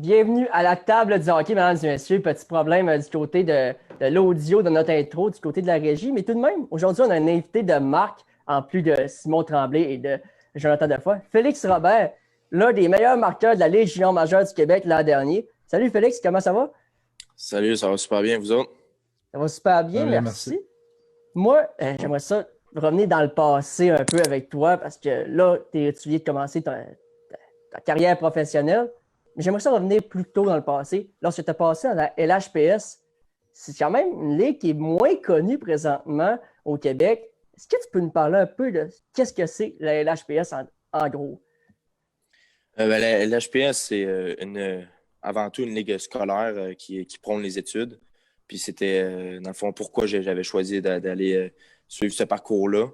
Bienvenue à la table du hockey, mesdames et messieurs. Petit problème du côté de l'audio de notre intro, du côté de la régie. Mais tout de même, aujourd'hui, on a un invité de marque, en plus de Simon Tremblay et de Jonathan Defoy. Félix Robert, l'un des meilleurs marqueurs de la Ligue junior majeure du Québec l'an dernier. Salut Félix, comment ça va? Salut, ça va super bien, vous autres? Ça va super Ça va bien, bien, merci. merci. Moi, j'aimerais ça revenir dans le passé un peu avec toi parce que là, tu viens de commencer ta carrière professionnelle. Mais j'aimerais ça revenir plus tôt dans le passé. Lorsque tu as passé dans la LHPS, c'est quand même une ligue qui est moins connue présentement au Québec. Est-ce que tu peux nous parler un peu de qu'est-ce que c'est la LHPS en gros? L'HPS, c'est avant tout une ligue scolaire qui prône les études. Puis c'était, dans le fond, pourquoi j'avais choisi d'aller suivre ce parcours-là.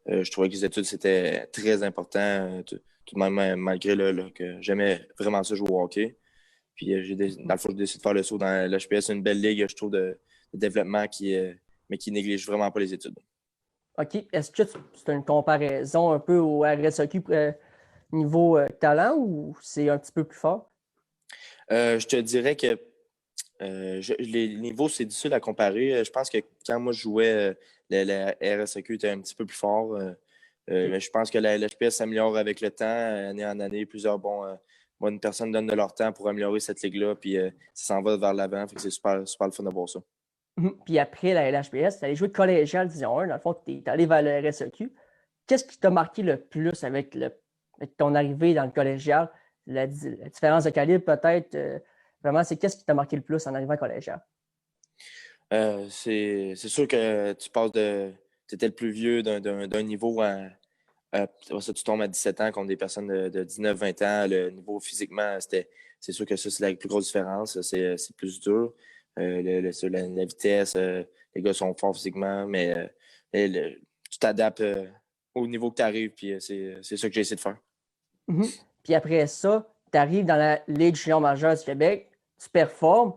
Je trouvais que les études, c'était très important, tout de même, malgré que j'aimais vraiment ça jouer au hockey. Puis dans le fond, j'ai décidé de faire le saut dans l'HPS. C'est une belle ligue, je trouve, de développement mais qui néglige vraiment pas les études. OK. Est-ce que c'est une comparaison un peu au RSEQ niveau talent ou c'est un petit peu plus fort? Je te dirais que les niveaux, c'est difficile à comparer. Je pense que quand moi je jouais, la RSEQ était un petit peu plus fort. Mais je pense que la LHPS s'améliore avec le temps, année en année. Plusieurs bonnes personnes donnent de leur temps pour améliorer cette ligue-là, puis ça s'en va vers l'avant. Fait que c'est super, super le fun de voir ça. Puis après la LHPS, tu allé jouer de collégial Division 1. Dans le fond, tu es allé vers le RSEQ. Qu'est-ce qui t'a marqué le plus avec ton arrivée dans le collégial? La différence de calibre, peut-être, vraiment, c'est qu'est-ce qui t'a marqué le plus en arrivant au collégial? C'est sûr que tu passes tu étais le plus vieux d'un niveau après ça, tu tombes à 17 ans contre des personnes de 19-20 ans. Le niveau physiquement, c'est sûr que ça, c'est la plus grosse différence. C'est plus dur. La vitesse, les gars sont forts physiquement, mais tu t'adaptes au niveau que tu arrives, puis c'est ça que j'ai essayé de faire. Mhm. Puis après ça, tu arrives dans la Ligue junior majeure du Québec, tu performes.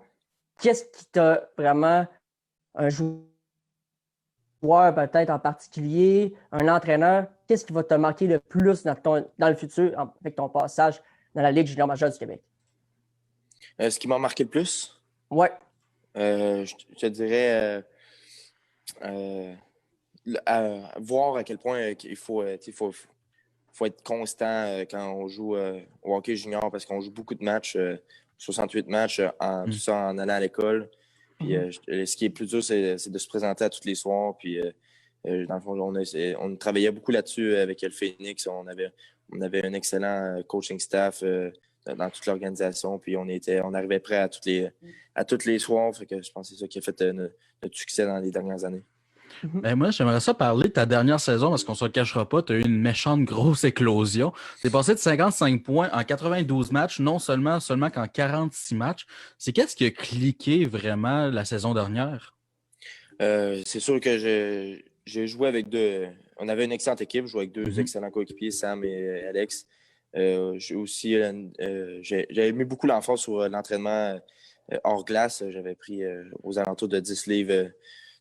Qu'est-ce qui t'a vraiment, un joueur peut-être en particulier, un entraîneur, qu'est-ce qui va te marquer le plus dans le futur avec ton passage dans la Ligue junior majeure du Québec? Ce qui m'a marqué le plus, Ouais. je te dirais voir à quel point il faut être constant quand on joue au hockey junior parce qu'on joue beaucoup de matchs, 68 matchs tout ça en allant à l'école. Puis ce qui est plus dur, c'est de se présenter à tous les soirs. Puis dans le fond, on travaillait beaucoup là-dessus avec le Phoenix. On avait un excellent coaching staff dans toute l'organisation. Puis on arrivait prêt à tous les soirs. Fait que je pense que c'est ça qui a fait notre succès dans les dernières années. Ben moi, j'aimerais ça parler de ta dernière saison parce qu'on ne se le cachera pas, tu as eu une méchante grosse éclosion. Tu es passé de 55 points en 92 matchs, non seulement qu'en 46 matchs. C'est qu'est-ce qui a cliqué vraiment la saison dernière? C'est sûr que j'ai joué avec deux. On avait une excellente équipe. Je jouais avec deux Mhm. excellents coéquipiers, Sam et Alex. J'ai mis beaucoup l'emphase sur l'entraînement hors glace. J'avais pris aux alentours de 10 livres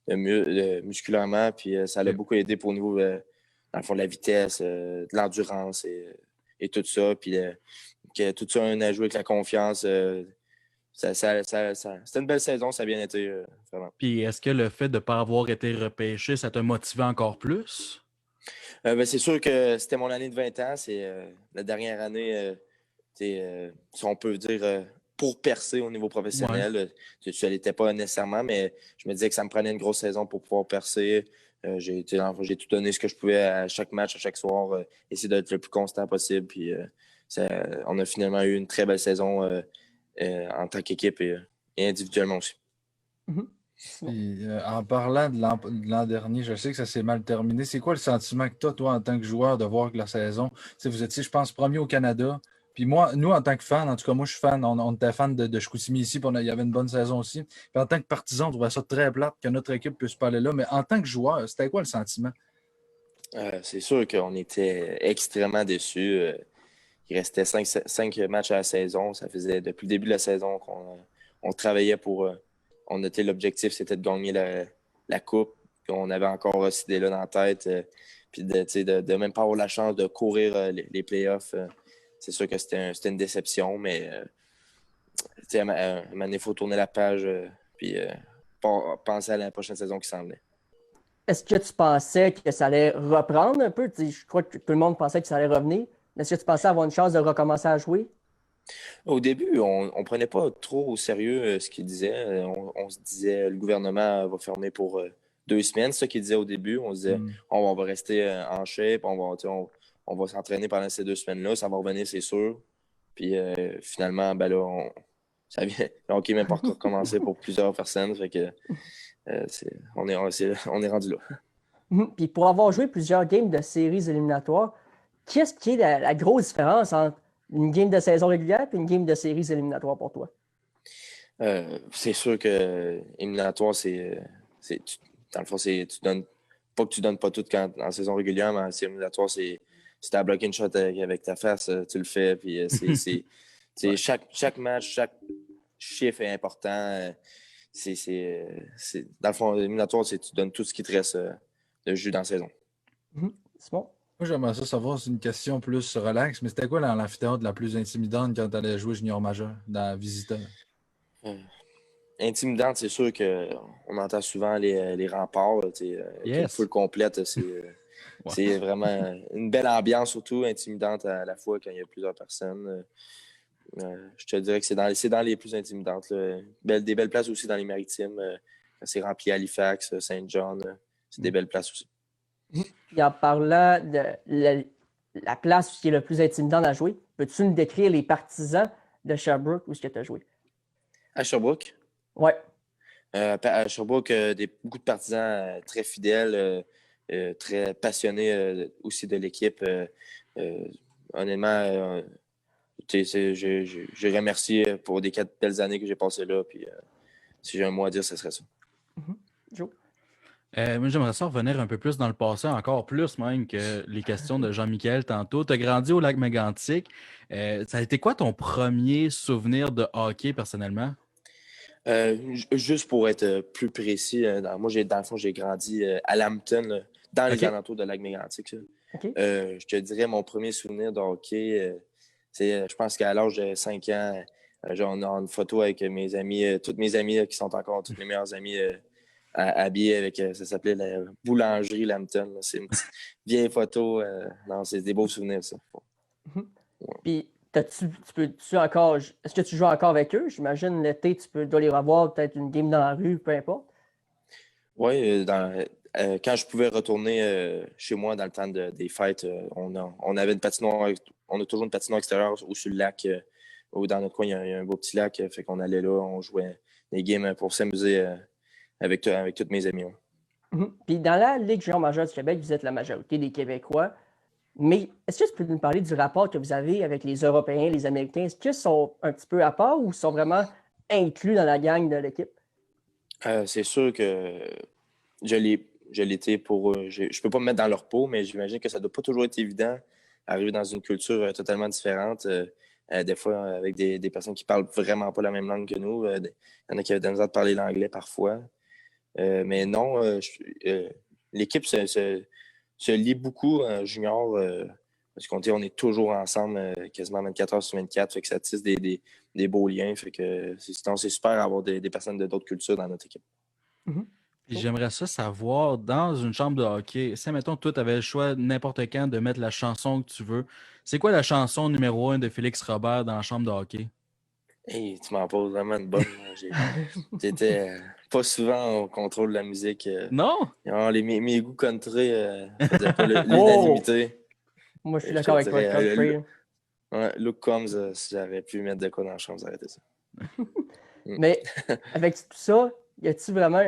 musculairement. Puis ça l'a Ok. beaucoup aidé pour au niveau, dans le fond, de la vitesse, de l'endurance et tout ça. Puis que tout ça a joué avec la confiance. C'était une belle saison, ça a bien été, vraiment. Puis est-ce que le fait de ne pas avoir été repêché, ça t'a motivé encore plus? C'est sûr que c'était mon année de 20 ans. C'est la dernière année, si on peut dire, pour percer au niveau Ouais. professionnel. Ça ne l'était pas nécessairement, mais je me disais que ça me prenait une grosse saison pour pouvoir percer. J'ai tout donné ce que je pouvais à chaque match, à chaque soir, essayer d'être le plus constant possible. Puis on a finalement eu une très belle saison en tant qu'équipe et individuellement aussi. Simon. Puis, en parlant de l'an dernier, je sais que ça s'est mal terminé. C'est quoi le sentiment que tu as, toi, en tant que joueur, de voir que la saison, tu sais, vous étiez, je pense, premier au Canada. Puis moi, nous, en tant que fan, en tout cas, moi, je suis fan, on était fan de Chicoutimi ici, puis il y avait une bonne saison aussi. Puis en tant que partisan, on trouvait ça très plate que notre équipe puisse pas aller là. Mais en tant que joueur, c'était quoi le sentiment? C'est sûr qu'on était extrêmement déçus. Il restait cinq matchs à la saison. Ça faisait depuis le début de la saison qu'on travaillait pour. On était l'objectif, c'était de gagner la coupe. Puis on avait encore cette idée-là dans la tête. Puis de même pas avoir la chance de courir les playoffs. C'est sûr que c'était une déception, mais il faut tourner la page puis penser à la prochaine saison qui s'en venait. Est-ce que tu pensais que ça allait reprendre un peu? Je crois que tout le monde pensait que ça allait revenir. Est-ce que tu pensais avoir une chance de recommencer à jouer? Au début, on ne prenait pas trop au sérieux ce qu'il disait. On se disait le gouvernement va fermer pour 2 semaines. C'est ça qu'il disait au début. On se disait on va rester en shape, on va s'entraîner pendant ces 2 semaines-là, ça va revenir, c'est sûr. Puis finalement, ben là, ça vient. Le hockey même pas recommencé pour plusieurs personnes. Fait que on est rendu là. Puis pour avoir joué plusieurs games de séries éliminatoires, qu'est-ce qui est la grosse différence entre une game de saison régulière et une game de séries éliminatoires pour toi? C'est sûr que éliminatoire, dans le fond, tu donnes pas que tu donnes pas tout en saison régulière, mais en éliminatoire, c'est si tu as bloqué une shot avec ta face, tu le fais. Puis chaque match, chaque chiffre est important. Dans le fond, éliminatoire, tu donnes tout ce qui te reste de jus dans la saison. C'est bon. Moi, j'aimerais ça savoir, c'est une question plus relax, mais c'était quoi l'amphithéâtre la plus intimidante quand tu allais jouer junior majeur dans Visiteur? Intimidante, c'est sûr qu'on entend souvent les remparts, une foule complète. C'est vraiment une belle ambiance, surtout intimidante à la fois quand il y a plusieurs personnes. Je te dirais que c'est dans les plus intimidantes. Des belles places aussi dans les maritimes. Quand c'est rempli à Halifax, Saint John, c'est des belles places aussi. Puis en parlant de la place qui est le plus intimidante à jouer, peux-tu nous décrire les partisans de Sherbrooke où est-ce que tu as joué? À Sherbrooke? Oui. À Sherbrooke, beaucoup de partisans très fidèles, très passionnés aussi de l'équipe. Honnêtement, je remercie pour des 4 belles années que j'ai passées là. Puis, si j'ai un mot à dire, ce serait ça. Joe? Moi, j'aimerais ça revenir un peu plus dans le passé, encore plus même que les questions de Jean-Michel tantôt. Tu as grandi au Lac-Mégantic. Ça a été quoi ton premier souvenir de hockey personnellement? Juste pour être plus précis, dans le fond, j'ai grandi à Lambton, dans les alentours de Lac-Mégantic. Okay. Je te dirais, mon premier souvenir de hockey, je pense qu'à l'âge de 5 ans, on a une photo avec mes amis, toutes mes amies qui sont encore toutes mes meilleures amies habillées avec, ça s'appelait la boulangerie Lambton. C'est une petite vieille photo. Non, c'est des beaux souvenirs, ça. Ouais. Puis, est-ce que tu joues encore avec eux? J'imagine l'été, dois les revoir, peut-être une game dans la rue, peu importe. Oui, quand je pouvais retourner chez moi dans le temps des fêtes, on avait une patinoire, on a toujours une patinoire extérieure ou sur le lac. Ou dans notre coin, il y a un beau petit lac, fait qu'on allait là, on jouait des games pour s'amuser avec tous mes amis. Ouais. Puis dans la Ligue junior majeure du Québec, vous êtes la majorité des Québécois. Mais est-ce que tu peux nous parler du rapport que vous avez avec les Européens, les Américains? Est-ce qu'ils sont un petit peu à part ou sont vraiment inclus dans la gang de l'équipe? C'est sûr que je l'étais pour eux. Je ne peux pas me mettre dans leur peau, mais j'imagine que ça ne doit pas toujours être évident d'arriver dans une culture totalement différente. Des fois, avec des personnes qui ne parlent vraiment pas la même langue que nous. Il y en a qui avaient de la misère de parler l'anglais parfois. Mais non, l'équipe se lie beaucoup en junior. Parce qu'on est toujours ensemble quasiment 24 heures sur 24. Fait que ça tisse des beaux liens. Fait que c'est super d'avoir des personnes d'autres cultures dans notre équipe. J'aimerais ça savoir, dans une chambre de hockey, si, mettons, toi, tu avais le choix n'importe quand de mettre la chanson que tu veux, c'est quoi la chanson numéro 1 de Félix Robert dans la chambre de hockey? Hey, tu m'en poses vraiment une bonne. J'étais pas souvent au contrôle de la musique. Non? Mes goûts country faisaient pas l'unanimité. Moi, je suis d'accord avec toi. Luke Combs, si j'avais pu mettre de quoi dans la chambre, ça aurait été ça. Mais avec tout ça, y a-t-il vraiment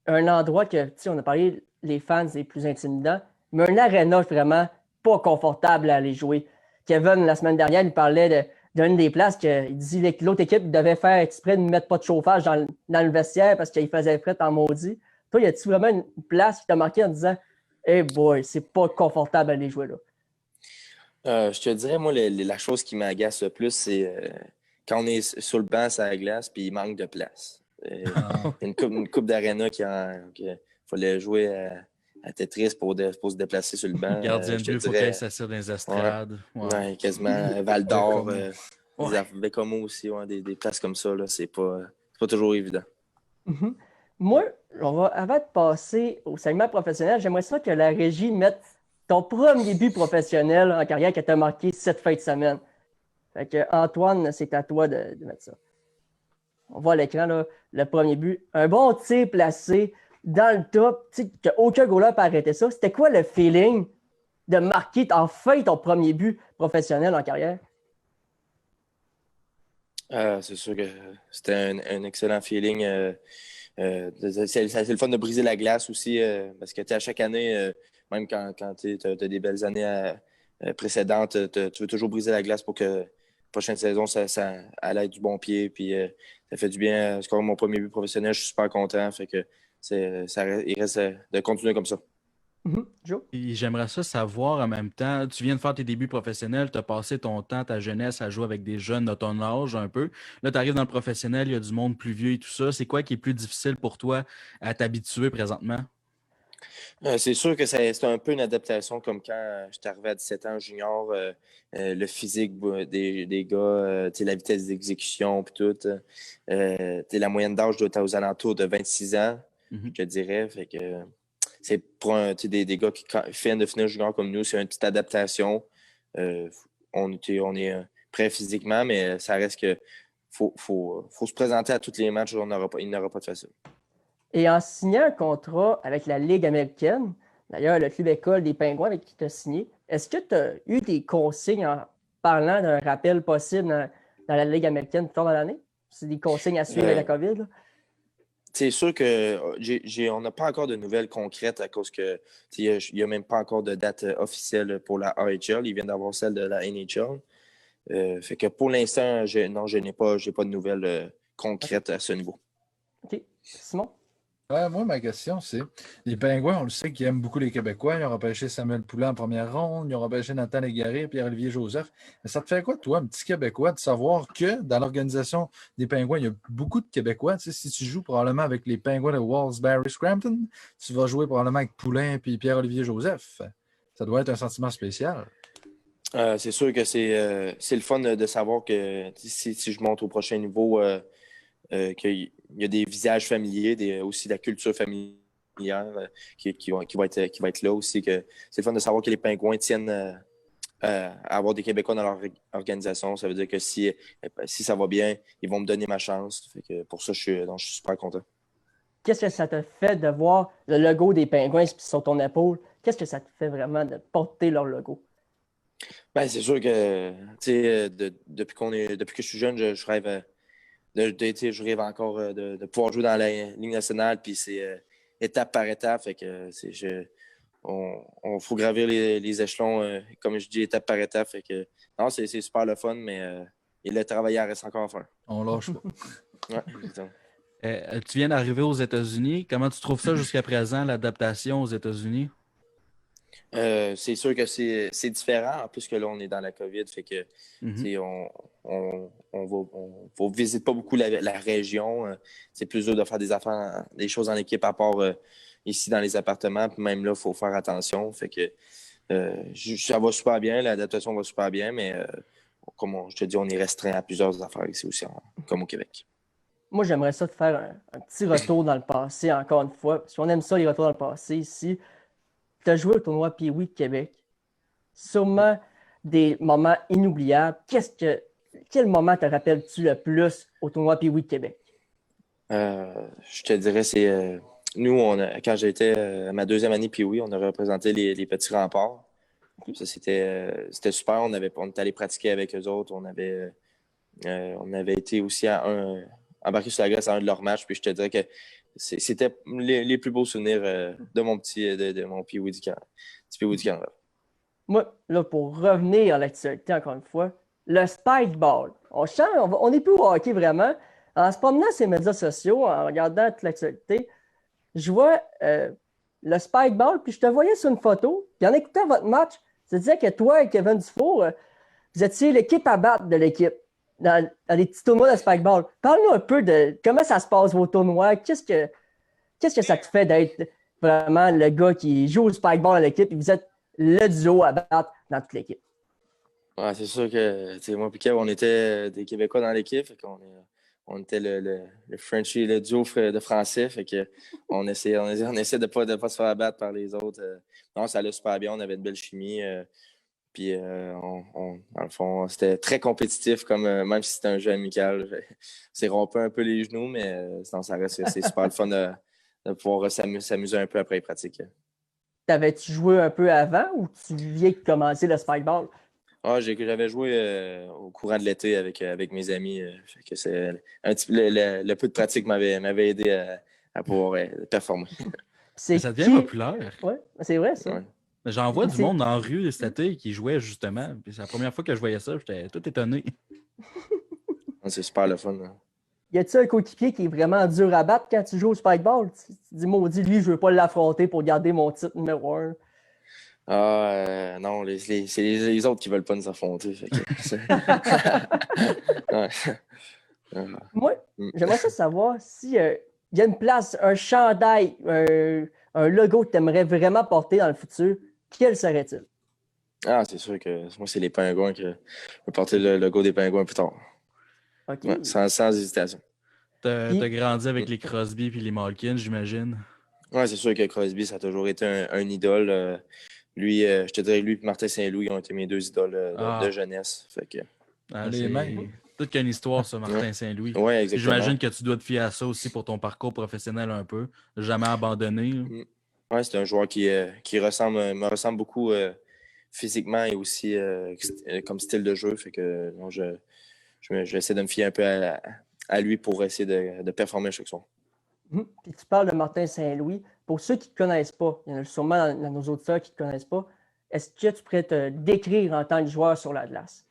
un endroit que, on a parlé les fans les plus intimidants, mais un aréna vraiment pas confortable à aller jouer. Kevin, la semaine dernière, il parlait d'une des places qu'il dit que l'autre équipe devait faire exprès de ne mettre pas de chauffage dans le vestiaire parce qu'il faisait fret en maudit. Toi, y a-t-il vraiment une place qui t'a marqué en disant hey boy, c'est pas confortable à aller jouer là? Je te dirais, moi, la chose qui m'agace le plus, c'est quand on est sur le banc, sur la glace, puis il manque de place. Une coupe d'aréna qui fallait jouer à Tetris pour se déplacer sur le banc. Le gardien de but, il faut qu'elle s'assire dans les estrades. Ouais, quasiment Val d'Or. Ouais. Bécomo aussi, ouais, des places comme ça, là, c'est pas toujours évident. Mhm. Moi, avant de passer au segment professionnel, j'aimerais ça que la régie mette ton premier but professionnel en carrière que tu as marqué cette fin de semaine. Fait que Antoine, c'est à toi de mettre ça. On voit à l'écran là, le premier but. Un bon tir placé dans le top, tu sais, qu'aucun goaler peut arrêter ça. C'était quoi le feeling de marquer enfin ton premier but professionnel en carrière? C'est sûr que c'était un excellent feeling. C'est le fun de briser la glace aussi, parce que à chaque année, même quand tu as des belles années précédentes, tu veux toujours briser la glace pour que la prochaine saison, ça aille du bon pied. Puis ça fait du bien. C'est quand même mon premier but professionnel, je suis super content. Fait que il reste de continuer comme ça. Joe? Et j'aimerais ça savoir en même temps, tu viens de faire tes débuts professionnels, tu as passé ton temps, ta jeunesse à jouer avec des jeunes de ton âge un peu. Là, tu arrives dans le professionnel, il y a du monde plus vieux et tout ça. C'est quoi qui est plus difficile pour toi à t'habituer présentement? C'est sûr que c'est un peu une adaptation comme quand je suis arrivé à 17 ans junior, le physique des gars, la vitesse d'exécution puis tout. La moyenne d'âge doit être aux alentours de 26 ans, Mhm. je te dirais. Fait que c'est pour des gars qui viennent de finir junior comme nous, c'est une petite adaptation. On est prêt physiquement, mais ça reste que faut se présenter à tous les matchs, il n'aura pas de facile. Et en signant un contrat avec la Ligue américaine, d'ailleurs, le club école des Pingouins avec qui tu as signé, est-ce que tu as eu des consignes en parlant d'un rappel possible dans la Ligue américaine plus tard dans l'année? C'est des consignes à suivre avec la COVID? Là? C'est sûr que on n'a pas encore de nouvelles concrètes à cause que il n'y a même pas encore de date officielle pour la AHL. Il vient d'avoir celle de la NHL. Fait que pour l'instant, je n'ai pas de nouvelles concrètes à ce niveau. OK. Simon? Ouais, moi, ma question, c'est les Pingouins, on le sait qu'ils aiment beaucoup les Québécois. Ils ont repêché Samuel Poulin en première ronde, ils ont repêché Nathan Légaré, Pierre-Olivier Joseph. Mais ça te fait quoi, toi, un petit Québécois, de savoir que dans l'organisation des Pingouins, il y a beaucoup de Québécois. Tu sais, si tu joues probablement avec les Pingouins de Walls-Barry-Scrampton, tu vas jouer probablement avec Poulin et Pierre-Olivier Joseph. Ça doit être un sentiment spécial. C'est sûr que c'est le fun de savoir que si je monte au prochain niveau, qu'il y a des visages familiers, aussi de la culture familière qui va être là aussi. Que c'est le fun de savoir que les Pingouins tiennent à avoir des Québécois dans leur organisation. Ça veut dire que si ça va bien, ils vont me donner ma chance. Fait que pour ça, je suis super content. Qu'est-ce que ça te fait de voir le logo des Pingouins sur ton épaule? Qu'est-ce que ça te fait vraiment de porter leur logo? Ben, c'est sûr que depuis que je suis jeune, je rêve je rêve encore de pouvoir jouer dans la Ligue nationale, puis c'est étape par étape. Fait que on faut gravir les échelons, comme je dis, étape par étape. Fait que non, c'est super le fun, mais le travail reste encore à faire. On lâche pas. Ouais, exactement. Tu viens d'arriver aux États-Unis. Comment tu trouves ça jusqu'à présent, l'adaptation aux États-Unis? C'est sûr que c'est différent, en plus que là, on est dans la COVID, fait que on visite pas beaucoup la région. C'est plus dur de faire des choses en équipe à part ici dans les appartements. Puis même là, il faut faire attention. Fait que ça va super bien, l'adaptation va super bien, mais comme je te dis, on est restreint à plusieurs affaires ici aussi, comme au Québec. Moi, j'aimerais ça te faire un petit retour dans le passé, encore une fois, parce qu'on aime ça, les retours dans le passé ici. Tu as joué au tournoi Pee-Wee de Québec. Sûrement des moments inoubliables. Quel moment te rappelles-tu le plus au tournoi Pee-Wee de Québec? Je te dirais, c'est nous, quand j'étais à ma deuxième année Pee-Wee, on a représenté les petits remparts. Ça, c'était super. On était allé pratiquer avec eux autres. On avait été aussi embarqué sur la glace à un de leurs matchs. Puis je te dirais que c'était les plus beaux souvenirs de mon Pee-Wee du Canada. Moi, là, pour revenir à l'actualité, encore une fois, le spike ball. On n'est plus au hockey vraiment. En se promenant sur les médias sociaux, en regardant toute l'actualité, je vois le spike ball, puis je te voyais sur une photo, puis en écoutant votre match, ça disait que toi et Kevin Dufour, vous étiez l'équipe à battre de l'équipe dans les petits tournois de spike ball. Parle-nous un peu de comment ça se passe vos tournois. Qu'est-ce que ça te fait d'être vraiment le gars qui joue au spike ball à l'équipe et vous êtes le duo à battre dans toute l'équipe? Ouais, c'est sûr que tu sais, moi et Kev, on était des Québécois dans l'équipe. Fait qu'on on était le Frenchie, le duo de français. Fait que on essaie de pas se faire abattre par les autres. Non, ça allait super bien. On avait une belle chimie. Puis, dans le fond, c'était très compétitif, même si c'était un jeu amical. C'est rompu un peu les genoux, mais sinon, ça reste, c'est super le fun de pouvoir s'amuser un peu après les pratiques. T'avais-tu joué un peu avant ou tu viens de commencer le spikeball? Ah, j'avais joué au courant de l'été avec mes amis. Fait que c'est le peu de pratique m'avait aidé à pouvoir performer. C'est Ça devient qui? populaire. Ouais, c'est vrai, ça. Ouais. J'en vois du C'est- monde dans la rue cet été qui jouait justement. Puis c'est la première fois que je voyais ça, j'étais tout étonné. C'est super le fun. Hein. Y a-t-il un coéquipier qui est vraiment dur à battre quand tu joues au spikeball? Tu dis, maudit, lui, je veux pas l'affronter pour garder mon titre numéro 1. Ah, non, c'est les autres qui veulent pas nous affronter. Fait que ouais. Moi, Mm. j'aimerais ça savoir si y a une place, un chandail, un logo que tu aimerais vraiment porter dans le futur, quel serait-il? Ah, c'est sûr que moi, c'est les Pingouins que je vais porter le logo des Pingouins plus tard. OK. Ouais, sans hésitation. T'as Puis, grandi avec Mm. les Crosby et les Malkin, j'imagine. Ouais, c'est sûr que Crosby, ça a toujours été un idole. Lui, je te dirais, lui et Martin Saint-Louis ont été mes deux idoles de Ah, jeunesse. Fait que, Les mains. c'est toute qu'une histoire, ça, Martin Saint-Louis. ouais, Puis exactement. j'imagine que tu dois te fier à ça aussi pour ton parcours professionnel un peu. Jamais abandonné, là. Mm. Ouais, c'est un joueur qui me ressemble beaucoup physiquement et aussi comme style de jeu. Fait que non, j'essaie de me fier un peu à lui pour essayer de performer chaque soir. puis tu parles de Martin Saint-Louis. Pour ceux qui ne te connaissent pas, il y en a sûrement dans nos auditeurs qui ne te connaissent pas, est-ce que tu pourrais te décrire en tant que joueur sur la glace?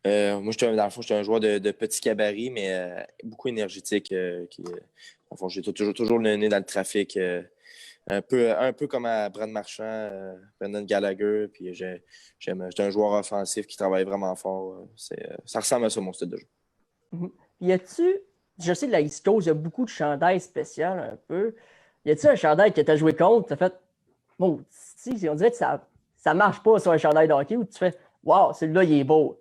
Moi, dans le fond, j'étais un joueur de petit gabarit, mais beaucoup énergétique. Dans le fond, j'ai toujours le nez dans le trafic. Un peu comme à Brad Marchand, Brendan Gallagher. Puis j'étais un joueur offensif qui travaille vraiment fort. Ça ressemble à ça, mon style de jeu. Mhm. Y a-tu, je sais que la East Coast, il y a beaucoup de chandails spéciaux un peu. Y a-tu un chandail que tu as joué contre, tu as fait, bon, on dirait que ça marche pas sur un chandail de hockey, où tu fais, waouh, celui-là, il est beau.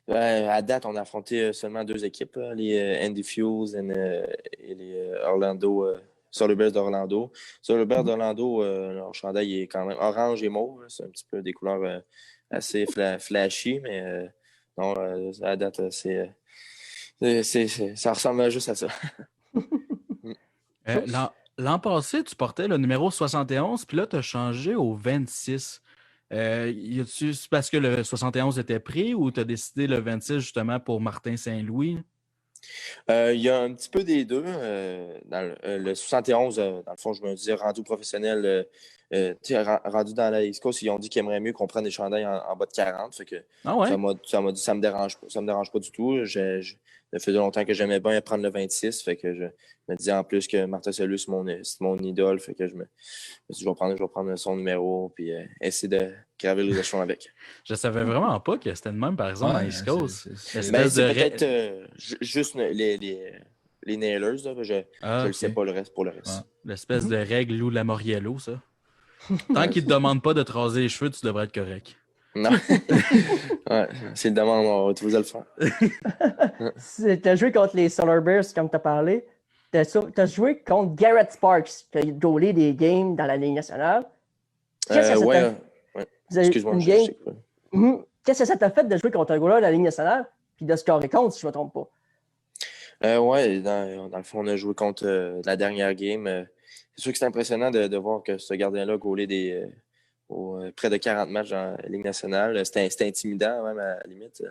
À date, on a affronté seulement deux équipes, les Andy Fuse et les Orlando, Solar d'Orlando. Solar d'Orlando, leur chandail est quand même orange et mauve. Là. C'est un petit peu des couleurs assez flashy, mais non, à date, ça ressemble juste à ça. L'an passé, tu portais le numéro 71, puis là, tu as changé au 26. C'est parce que le 71 était pris ou tu as décidé le 26 justement pour Martin Saint-Louis? Il y a un petit peu des deux. Dans le 71, dans le fond, je me disais, rendu professionnel, rendu dans la East Coast, ils ont dit qu'ils aimeraient mieux qu'on prenne des chandails en bas de 40. Fait que Ah ouais? ça m'a dit ça me dérange pas. Ça me dérange pas du tout. Ça faisait longtemps que j'aimais bien prendre le 26. Fait que je me disais en plus que Martin Saint-Louis, c'est mon idole. Fait que je me suis dit, je vais prendre son numéro puis essayer de graver les échelons avec. Je savais vraiment pas que c'était le même, par exemple, dans Ouais, East Coast. Ben, Espèce c'est de peut-être juste les nailers. Là, je le sais ok. pas le reste pour le reste. Ouais. L'espèce de règle Lou Lamoriello, ça. Tant qu'il te demande pas de te raser les cheveux, tu devrais être correct. Non. Ouais, c'est le demande, on va tous le faire. Tu as joué contre les Solar Bears, comme tu as parlé. Tu as joué contre Garrett Sparks, qui a gaulé des games dans la Ligue nationale. Qu'est-ce que ça Ouais, t'a ouais. Vous avez Excuse-moi, une je game? sais pas. Qu'est-ce que ça t'a fait de jouer contre un goaler de la Ligue nationale puis de scorer contre, si je ne me trompe pas? Ouais, dans le fond, on a joué contre la dernière game. C'est sûr que c'est impressionnant de voir que ce gardien-là gaulé près de 40 matchs dans la Ligue nationale. C'était intimidant, même, à la limite.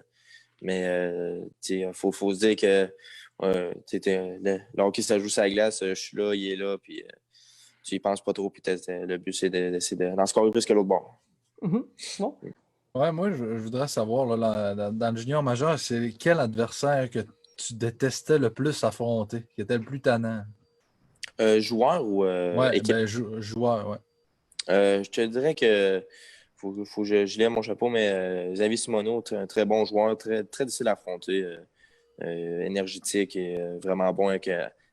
Mais il faut se dire que le hockey, ça joue sur la glace. Je suis là, il est là, puis tu y penses pas trop. Puis le but, c'est d'essayer d'en scorer plus que l'autre bord. Bon. Ouais, moi, je voudrais savoir, là, dans le junior majeur, c'est quel adversaire que tu détestais le plus affronter, qui était le plus tannant? Joueur ou Ouais, équipe? ben, joueur, ouais. Je te dirais que faut que je lève mon chapeau, mais Xavier Simoneau, un très bon joueur, très, très difficile à affronter, énergétique et vraiment bon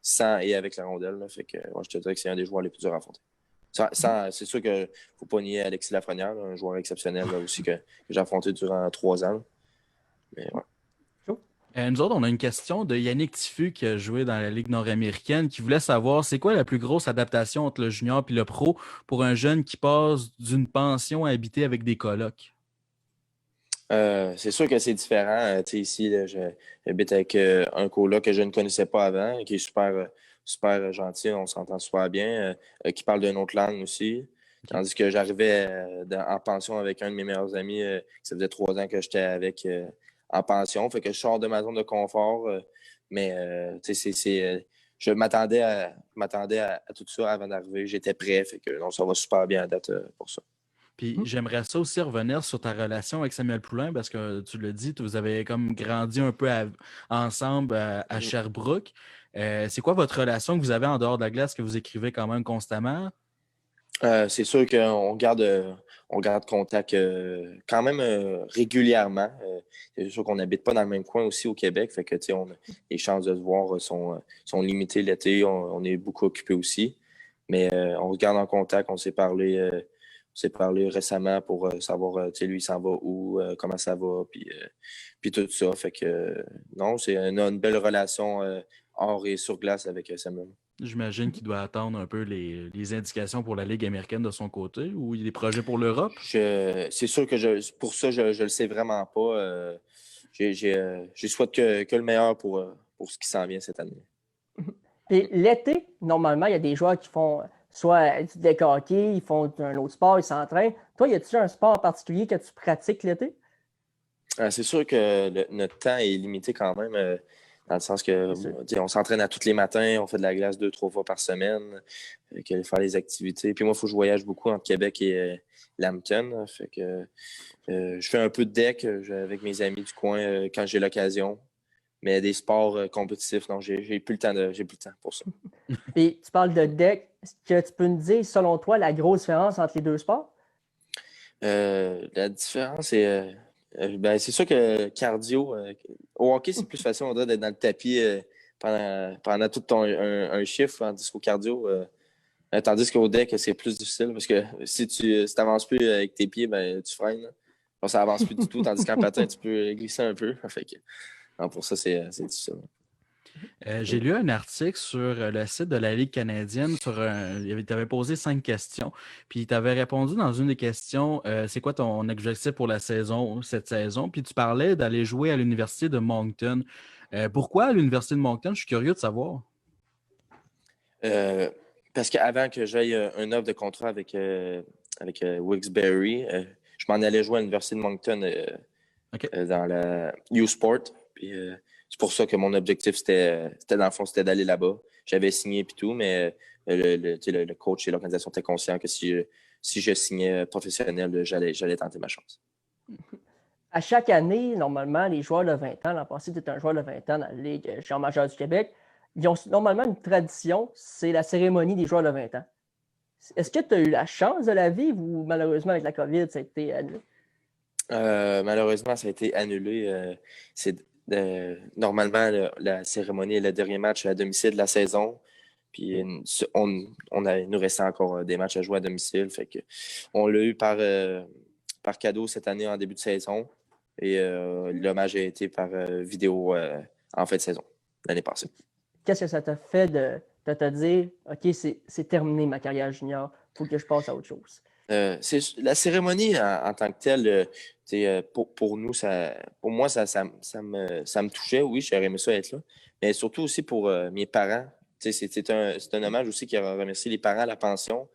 sans et avec la rondelle. Là. Fait que je te dirais que c'est un des joueurs les plus durs à affronter. C'est sûr qu'il ne faut pas nier Alexis Lafrenière, là, un joueur exceptionnel là, aussi que j'ai affronté durant 3 ans. Mais ouais. Nous autres, on a une question de Yannick Tiffu qui a joué dans la Ligue nord-américaine qui voulait savoir c'est quoi la plus grosse adaptation entre le junior et le pro pour un jeune qui passe d'une pension à habiter avec des colocs? C'est sûr que c'est différent. Ici, là, j'habite avec un coloc que je ne connaissais pas avant, qui est super gentil, on s'entend super bien, qui parle d'une autre langue aussi. Tandis que j'arrivais en pension avec un de mes meilleurs amis, ça faisait 3 ans que j'étais avec en pension. Fait que je sors de ma zone de confort, mais je m'attendais à tout ça avant d'arriver. J'étais prêt, fait que non, ça va super bien à date pour ça. Puis j'aimerais ça aussi revenir sur ta relation avec Samuel Poulain parce que tu l'as dit, vous avez comme grandi un peu ensemble à Sherbrooke. C'est quoi votre relation que vous avez en dehors de la glace que vous écrivez quand même constamment? C'est sûr qu'on garde contact quand même régulièrement. C'est sûr qu'on n'habite pas dans le même coin aussi au Québec, fait que les chances de se voir sont limitées l'été. On est beaucoup occupés aussi. Mais on se garde en contact, on s'est parlé récemment pour savoir lui il s'en va où, comment ça va, puis tout ça. Fait que non, c'est une belle relation hors et sur glace avec Samuel. J'imagine qu'il doit attendre un peu les indications pour la Ligue américaine de son côté ou il y a des projets pour l'Europe? C'est sûr que pour ça, je le sais vraiment pas. Je souhaite que le meilleur pour ce qui s'en vient cette année. Puis l'été, normalement, il y a des joueurs qui font soit du deck hockey, ils font un autre sport, ils s'entraînent. Toi, y a-t-il un sport en particulier que tu pratiques l'été? C'est sûr que notre temps est limité quand même, dans le sens que on s'entraîne à tous les matins, on fait de la glace 2-3 fois par semaine, faire les activités. Puis moi, il faut que je voyage beaucoup entre Québec et Lambton. Fait que je fais un peu de deck avec mes amis du coin quand j'ai l'occasion. Mais des sports compétitifs, non, j'ai plus le temps pour ça. Et tu parles de deck. Est-ce que tu peux nous dire, selon toi, la grosse différence entre les deux sports? La différence est. C'est sûr que cardio, au hockey, c'est plus facile, on dirait, d'être dans le tapis pendant tout un chiffre, tandis qu'au cardio, tandis qu'au deck, c'est plus difficile parce que si tu n'avances plus avec tes pieds, tu freines. Bon, ça avance plus du tout, tandis qu'en patin, tu peux glisser un peu. Fait que, non, pour ça, c'est difficile. J'ai lu un article sur le site de la Ligue canadienne. Tu avais posé 5 questions, puis tu avais répondu dans une des questions c'est quoi ton objectif pour cette saison? Puis tu parlais d'aller jouer à l'Université de Moncton. Pourquoi à l'Université de Moncton? Je suis curieux de savoir. Parce qu'avant que j'aille un offre de contrat avec Wilkes-Barre, je m'en allais jouer à l'Université de Moncton dans la U-Sport. Puis c'est pour ça que mon objectif, c'était dans le fond, c'était d'aller là-bas. J'avais signé et tout, mais le coach et l'organisation étaient conscients que si je signais professionnel, j'allais tenter ma chance. À chaque année, normalement, les joueurs de 20 ans, l'an passé, tu étais un joueur de 20 ans dans la Ligue junior majeure du Québec, ils ont normalement une tradition, c'est la cérémonie des joueurs de 20 ans. Est-ce que tu as eu la chance de la vivre ou malheureusement avec la COVID, ça a été annulé? Malheureusement, ça a été annulé. Normalement, la cérémonie est le dernier match à domicile de la saison. Puis il nous restait encore des matchs à jouer à domicile. Fait que on l'a eu par cadeau cette année en début de saison. Et l'hommage a été par vidéo en fin de saison, l'année passée. Qu'est-ce que ça t'a fait de te dire OK, c'est terminé ma carrière junior, il faut que je passe à autre chose? La cérémonie en tant que telle, pour nous, pour moi, ça me touchait. Oui, j'aurais aimé ça être là. Mais surtout aussi pour mes parents. C'est un hommage aussi qui a remercié les parents à la pension,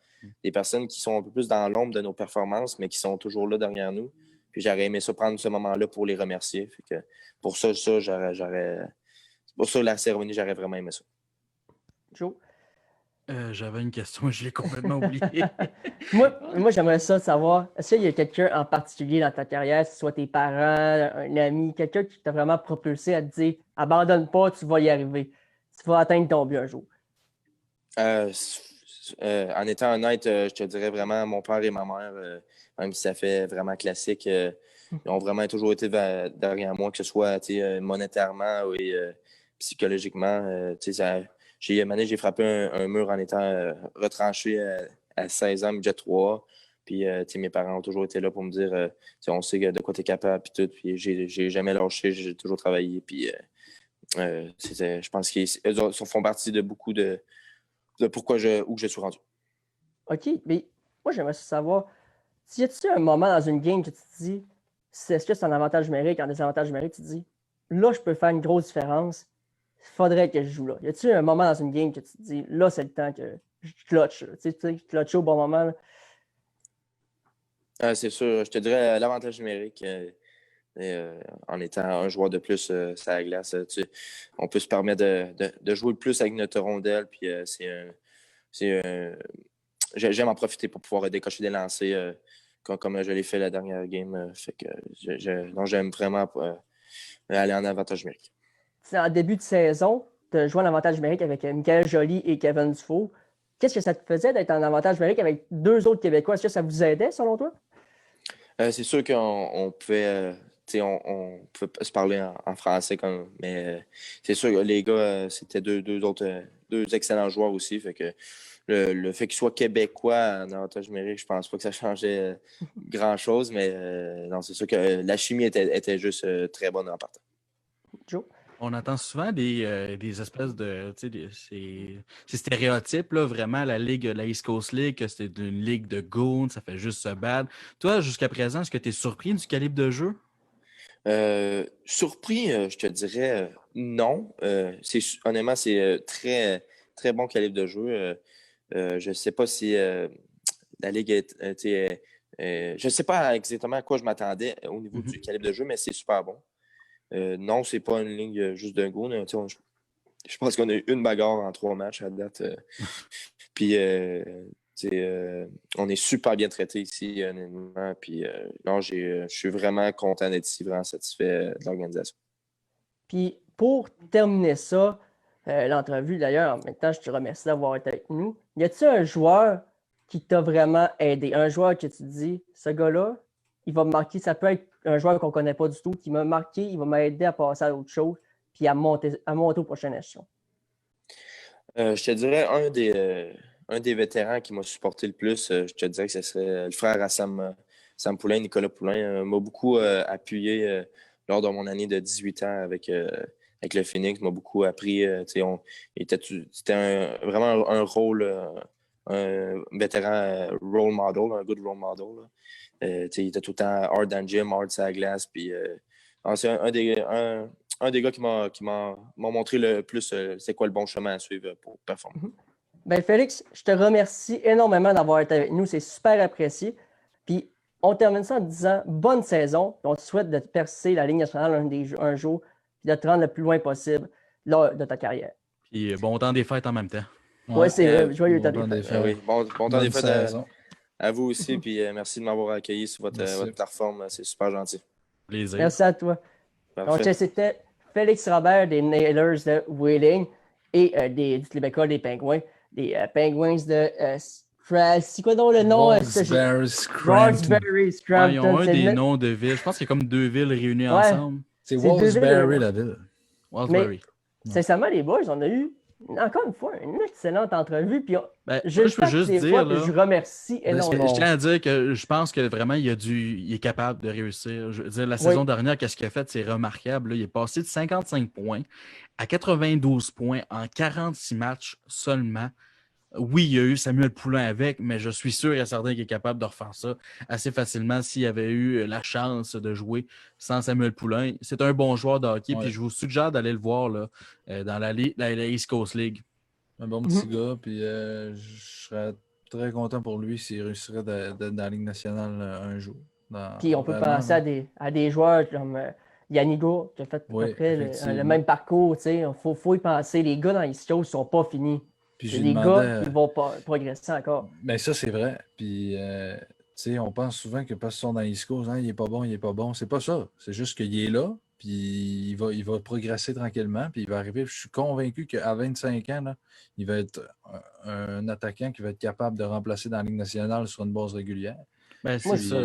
des personnes qui sont un peu plus dans l'ombre de nos performances, mais qui sont toujours là derrière nous. Puis j'aurais aimé ça prendre ce moment-là pour les remercier. Fait que pour ça, pour ça, la cérémonie, j'aurais vraiment aimé ça. Joe? J'avais une question, je l'ai complètement oubliée. moi, j'aimerais ça savoir, est-ce qu'il y a quelqu'un en particulier dans ta carrière, que ce soit tes parents, un ami, quelqu'un qui t'a vraiment propulsé à te dire « Abandonne pas, tu vas y arriver. Tu vas atteindre ton but un jour. » En étant honnête, je te dirais vraiment mon père et ma mère, même si ça fait vraiment classique, ils ont vraiment toujours été derrière moi, que ce soit monétairement ou psychologiquement. J'ai frappé un mur en étant retranché à 16 ans, budget 3. Puis mes parents ont toujours été là pour me dire on sait de quoi tu es capable, puis tout. Puis j'ai jamais lâché, j'ai toujours travaillé. Puis je pense qu'ils font partie de beaucoup de pourquoi où je suis rendu. OK, mais moi, j'aimerais savoir, y a-t-il un moment dans une game que tu te dis, est-ce que c'est un avantage numérique, un désavantage numérique, tu te dis, là, je peux faire une grosse différence, il faudrait que je joue là. Y a-t-il un moment dans une game que tu te dis, là, c'est le temps que je clutch, tu sais, clutch au bon moment, là? C'est sûr, je te dirais l'avantage numérique, en étant un joueur de plus sur la glace, on peut se permettre de jouer plus avec notre rondelle, puis j'aime en profiter pour pouvoir décocher des lancers comme je l'ai fait la dernière game. Fait que j'aime vraiment aller en avantage numérique. En début de saison, tu as joué en avantage numérique avec Michael Joly et Kevin Dufault. Qu'est-ce que ça te faisait d'être en avantage numérique avec 2 autres Québécois? Est-ce que ça vous aidait, selon toi? C'est sûr qu'on pouvait, on pouvait se parler en français, mais c'est sûr que les gars, c'était deux excellents joueurs aussi. Fait que le fait qu'ils soient québécois en avantage numérique, je pense pas que ça changeait grand-chose, mais non, c'est sûr que la chimie était juste très bonne en partant. Joe? On entend souvent des espèces de ces stéréotypes, là, vraiment, la East Coast League, que c'est une ligue de goons, ça fait juste se battre. Toi, jusqu'à présent, est-ce que tu es surpris du calibre de jeu? Surpris, je te dirais non. Honnêtement, c'est très, très bon calibre de jeu. Je ne sais pas si la Ligue je ne sais pas exactement à quoi je m'attendais au niveau du calibre de jeu, mais c'est super bon. Non, c'est pas une ligne juste d'un goût. Je pense qu'on a eu une bagarre en 3 matchs à date. Puis on est super bien traité ici, honnêtement. Puis non, je suis vraiment content d'être ici, vraiment satisfait de l'organisation. Puis pour terminer ça, l'entrevue d'ailleurs, en même temps, je te remercie d'avoir été avec nous. Y a-t-il un joueur qui t'a vraiment aidé? Un joueur que tu te dis, ce gars-là, il va me marquer. Ça peut être un joueur qu'on ne connaît pas du tout, qui m'a marqué, il va m'aider à passer à autre chose, puis à monter au prochain échelon. Je te dirais un des vétérans qui m'a supporté le plus, je te dirais que ce serait le frère à Sam Poulain, Nicolas Poulain. M'a beaucoup appuyé lors de mon année de 18 ans avec le Phoenix. M'a beaucoup appris. C'était vraiment un rôle, un vétéran role model, un good role model. Il était tout le temps hard dans le gym, hard sur la glace. Puis, c'est un des gars qui m'a montré le plus c'est quoi le bon chemin à suivre pour performer. Ben Félix, je te remercie énormément d'avoir été avec nous. C'est super apprécié. Puis on termine ça en disant bonne saison. On te souhaite de percer la Ligue nationale un jour et de te rendre le plus loin possible lors de ta carrière. Puis bon temps des fêtes en même temps. Oui, c'est vrai. Joyeux temps des fêtes. Oui, bon temps des fêtes à vous aussi. Mm-hmm. Puis merci de m'avoir accueilli sur votre plateforme. C'est super gentil. Plaisir. Merci à toi. Donc, c'était Félix Robert des Nailers de Wheeling et du Québécois des Penguins. Des Penguins de c'est quoi donc le nom? Roxbury Scranton. Ils ont des noms de villes. Je pense qu'il y a comme 2 villes réunies ensemble. C'est Wolfsbury, la ville. Wolfsbury. Sincèrement, les boys, on a eu encore une fois une excellente entrevue. Puis je peux juste dire, là, je remercie énormément. Je tiens à dire que je pense que vraiment, il est capable de réussir. Je veux dire, la saison dernière, qu'est-ce qu'il a fait? C'est remarquable. Là. Il est passé de 55 points à 92 points en 46 matchs seulement. Oui, il y a eu Samuel Poulain avec, mais je suis sûr et certain qu'il est capable de refaire ça assez facilement s'il avait eu la chance de jouer sans Samuel Poulain. C'est un bon joueur de hockey, puis je vous suggère d'aller le voir là, dans la East Coast League. Un bon petit gars, puis je serais très content pour lui s'il réussirait dans la Ligue nationale un jour. Puis on peut penser à des joueurs comme Yannigo, qui a fait à peu près le même parcours. Il faut y penser. Les gars dans East Coast ne sont pas finis. Puis les gars qui vont progresser encore. Mais ça, c'est vrai. Puis, on pense souvent que parce qu'ils sont dans East Coast, il n'est pas bon. C'est pas ça. C'est juste qu'il est là, puis il va progresser tranquillement, puis il va arriver. Je suis convaincu qu'à 25 ans, là, il va être un attaquant qui va être capable de remplacer dans la Ligue nationale sur une base régulière. Ben, c'est ça.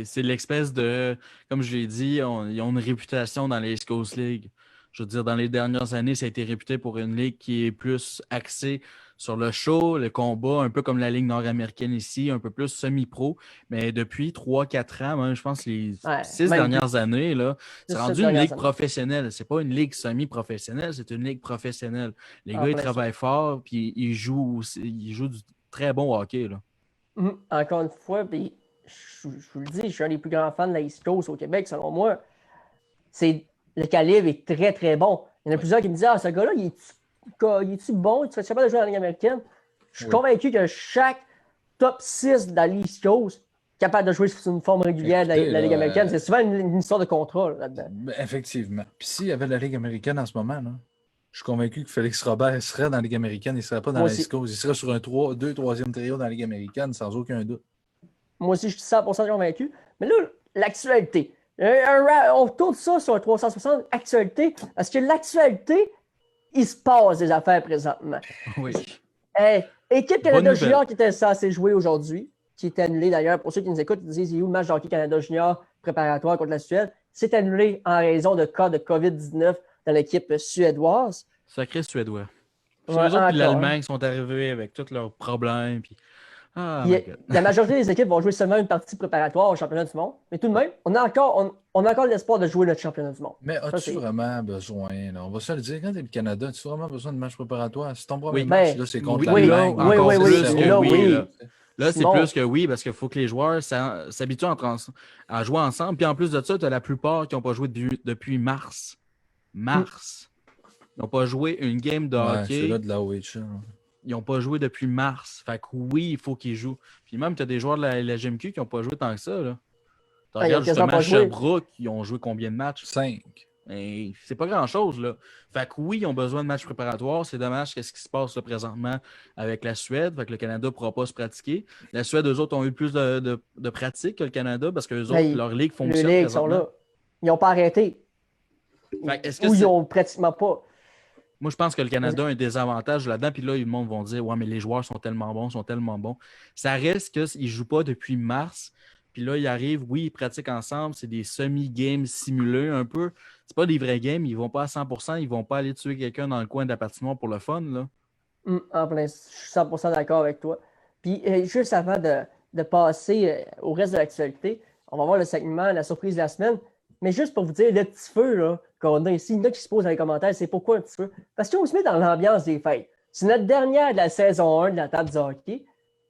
C'est l'espèce de... Comme je l'ai dit, ils ont une réputation dans les East Coast League. Je veux dire, dans les dernières années, ça a été réputé pour une ligue qui est plus axée sur le show, le combat, un peu comme la Ligue nord-américaine ici, un peu plus semi-pro. Mais depuis 3-4 ans, même, je pense les 6 dernières années, là, c'est rendu une ligue professionnelle. C'est pas une ligue semi-professionnelle, c'est une ligue professionnelle. Les gars, ils travaillent fort, puis ils jouent du très bon hockey. Là. Encore une fois, puis je vous le dis, je suis un des plus grands fans de la East Coast au Québec, selon moi. Le calibre est très, très bon. Il y en a plusieurs qui me disent « Ah, ce gars-là, il est-tu bon? Il serait capable de jouer dans la Ligue américaine? » Je suis convaincu que chaque top 6 de la East Coast est capable de jouer sur une forme régulière de la Ligue américaine. C'est souvent une histoire de contrat là-dedans. Effectivement. Puis s'il y avait la Ligue américaine en ce moment, là, je suis convaincu que Félix Robert serait dans la Ligue américaine, il ne serait pas dans la East Coast. Il serait sur un 2-3e trio dans la Ligue américaine, sans aucun doute. Moi aussi, je suis 100% convaincu. Mais là, l'actualité. On tourne ça sur un 360 actualité. Parce que l'actualité, il se passe des affaires présentement. Oui. Équipe Canada Junior qui était censée jouer aujourd'hui, qui est annulée d'ailleurs. Pour ceux qui nous écoutent, ils disent il y a où le match de hockey Canada Junior préparatoire contre la Suède? C'est annulé en raison de cas de COVID-19 dans l'équipe suédoise. Sacré Suédois. Puis eux autres, puis l'Allemagne sont arrivés avec tous leurs problèmes. Puis... la majorité des équipes vont jouer seulement une partie préparatoire au championnat du monde. Mais tout de même, on a encore l'espoir de jouer notre championnat du monde. Mais as-tu vraiment besoin? Là? On va se le dire, quand tu es le Canada, as-tu vraiment besoin de match préparatoire? Si ton premier match, là, c'est contre l'Allemagne. Là, c'est plus que oui, parce qu'il faut que les joueurs s'habituent à jouer ensemble. Puis en plus de ça, tu as la plupart qui n'ont pas joué depuis mars. Ils n'ont pas joué une game de hockey. C'est là de la OHL. Ils n'ont pas joué depuis mars. Fait que oui, il faut qu'ils jouent. Puis même, tu as des joueurs de la GMQ qui n'ont pas joué tant que ça. Tu regardes justement Sherbrooke, ils ont joué combien de matchs? 5. Et c'est pas grand-chose, là. Fait que oui, ils ont besoin de matchs préparatoires. C'est dommage qu'est-ce qui se passe là, présentement avec la Suède. Fait que le Canada ne pourra pas se pratiquer. La Suède, eux autres, ont eu plus de pratique que le Canada parce que eux autres, leur ligue fonctionne. Les ligues sont là. Ils n'ont pas arrêté. Ils n'ont pratiquement pas. Moi, je pense que le Canada a un désavantage là-dedans. Puis là, le monde va dire « Ouais, mais les joueurs sont tellement bons. » Ça reste qu'ils ne jouent pas depuis mars. Puis là, ils arrivent, oui, ils pratiquent ensemble. C'est des semi-games simulés un peu. C'est pas des vrais games. Ils vont pas à 100%. Ils vont pas aller tuer quelqu'un dans le coin de la patinoire pour le fun, là. En plein, je suis 100% d'accord avec toi. Puis juste avant de passer au reste de l'actualité, on va voir le segment, la surprise de la semaine. Mais juste pour vous dire, le petit feu là, qu'on a ici, il y en a qui se posent dans les commentaires, c'est pourquoi un petit feu? Parce qu'on se met dans l'ambiance des fêtes. C'est notre dernière de la saison 1 de la table du hockey.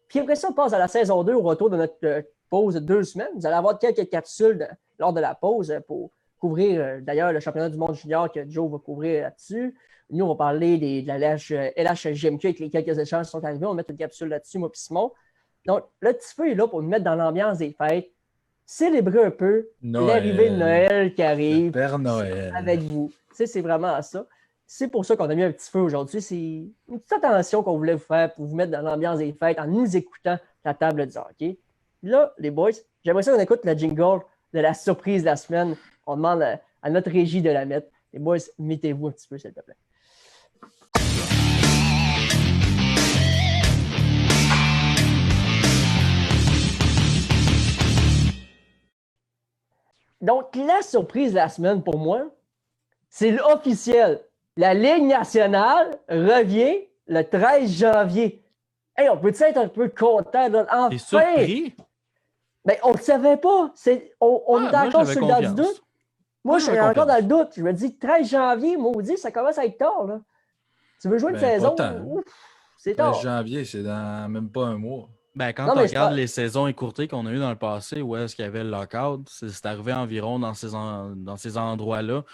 Puis après ça, on passe à la saison 2 au retour de notre pause de 2 semaines. Vous allez avoir quelques capsules lors de la pause pour couvrir d'ailleurs le championnat du monde junior que Joe va couvrir là-dessus. Nous, on va parler de la LHGMQ avec les quelques échanges qui sont arrivés. On va mettre une capsule là-dessus, moi et Simon. Donc, le petit feu est là pour nous mettre dans l'ambiance des fêtes. Célébrer un peu l'arrivée de Noël qui arrive. Le Père Noël. Avec vous. C'est vraiment ça. C'est pour ça qu'on a mis un petit feu aujourd'hui. C'est une petite attention qu'on voulait vous faire pour vous mettre dans l'ambiance des fêtes en nous écoutant la table du hockey. Là, les boys, j'aimerais ça qu'on écoute le jingle de la surprise de la semaine. On demande à notre régie de la mettre. Les boys, mettez-vous un petit peu, s'il te plaît. Donc, la surprise de la semaine pour moi, c'est l'officiel. La Ligue nationale revient le 13 janvier. Hey, on peut-tu être un peu content? Enfin! T'es surpris? Ben, on ne le savait pas. On est encore sur le dans du doute. Moi, je suis encore dans le doute. Je me dis 13 janvier, maudit, ça commence à être tard. Là. Tu veux jouer une saison? Ouf, c'est tard. 13 janvier, c'est dans même pas un mois. Ben, quand on regarde les saisons écourtées qu'on a eues dans le passé, où est-ce qu'il y avait le lockout, c'est arrivé environ dans ces endroits-là.